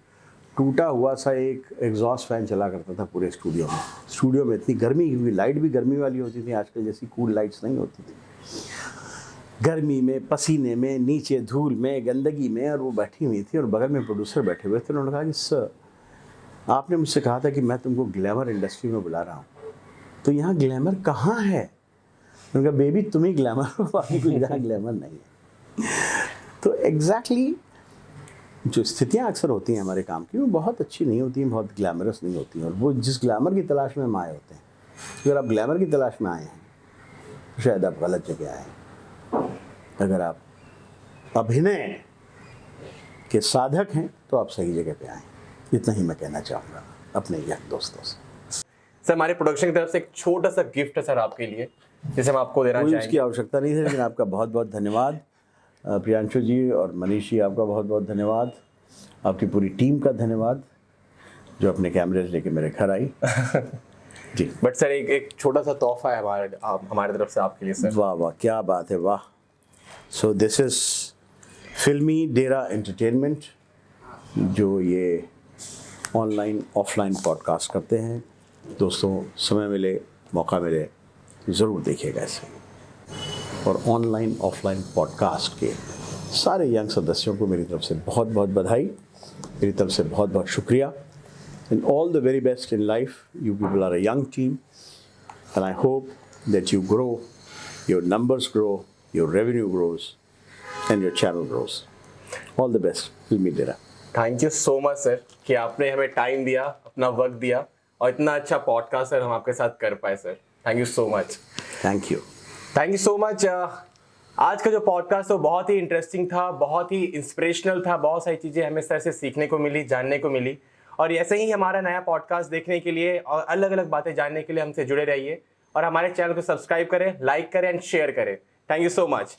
टूटा हुआ सा एक एग्जॉस्ट फैन चला करता था पूरे स्टूडियो में। स्टूडियो में इतनी गर्मी, क्योंकि लाइट भी गर्मी वाली होती थी, आजकल जैसी कूल लाइट्स नहीं होती थी। गर्मी में, पसीने में, नीचे धूल में, गंदगी में, और वो बैठी हुई थी और बगल में प्रोड्यूसर बैठे हुए थे। उन्होंने कहा कि सर, आपने मुझसे कहा था कि मैं तुमको ग्लैमर इंडस्ट्री में बुला रहा हूँ, तो यहाँ ग्लैमर कहाँ है? उन्होंने कहा बेबी तुम ही ग्लैमर हो, बाकी कुछ यहाँ ग्लैमर नहीं है। तो एग्जैक्टली जो स्थितियाँ अक्सर होती हैं हमारे काम की, वो बहुत अच्छी नहीं होती हैं, बहुत ग्लैमरस नहीं होती हैं। और वो जिस ग्लैमर की तलाश में हम आए होते हैं, अगर आप ग्लैमर की तलाश में आए हैं तो शायद आप गलत जगह आए हैं। अगर आप अभिनय के साधक हैं तो आप सही जगह पे आए। इतना ही मैं कहना चाहूँगा अपने यंग दोस्तों से।
सर हमारे प्रोडक्शन की तरफ से एक छोटा सा गिफ्ट है सर आपके लिए, जिसे हम आपको देना चाहेंगे।
उसकी आवश्यकता नहीं है, लेकिन आपका बहुत बहुत धन्यवाद प्रियांशु जी और मनीष जी, आपका बहुत बहुत धन्यवाद। आपकी पूरी टीम का धन्यवाद जो अपने कैमरे लेके मेरे घर आई। जी
बट सर एक छोटा सा तोहफा है हमारे तरफ से आपके लिए सर।
वाह वाह क्या बात है, वाह। सो दिस इज़ फिल्मी डेरा एंटरटेनमेंट, जो ये ऑनलाइन ऑफलाइन पॉडकास्ट करते हैं। दोस्तों समय मिले, मौका मिले, ज़रूर देखिएगा इसे। और ऑनलाइन ऑफलाइन पॉडकास्ट के सारे यंग सदस्यों को मेरी तरफ से बहुत बहुत बधाई, मेरी तरफ से बहुत बहुत शुक्रिया। And all the very best in life. You people are a young team and I hope that you grow, your numbers grow, your revenue grows and your channel grows. All the best Filmi Dera.
Thank you so much sir कि आपने हमें time दिया, अपना वक्त दिया और इतना अच्छा पॉडकास्ट सर हम आपके साथ कर पाए sir. Thank you so much.
Thank you
so much. आज का जो पॉडकास्ट है वो बहुत ही इंटरेस्टिंग था, बहुत ही इंस्पिरेशनल था। बहुत सारी चीज़ें हमें सर से सीखने को मिली, जानने को मिली। और ऐसे ही हमारा नया पॉडकास्ट देखने के लिए और अलग अलग बातें जानने के लिए हमसे जुड़े रहिए और हमारे चैनल को सब्सक्राइब करें, लाइक करें एंड शेयर करें। Thank you so much.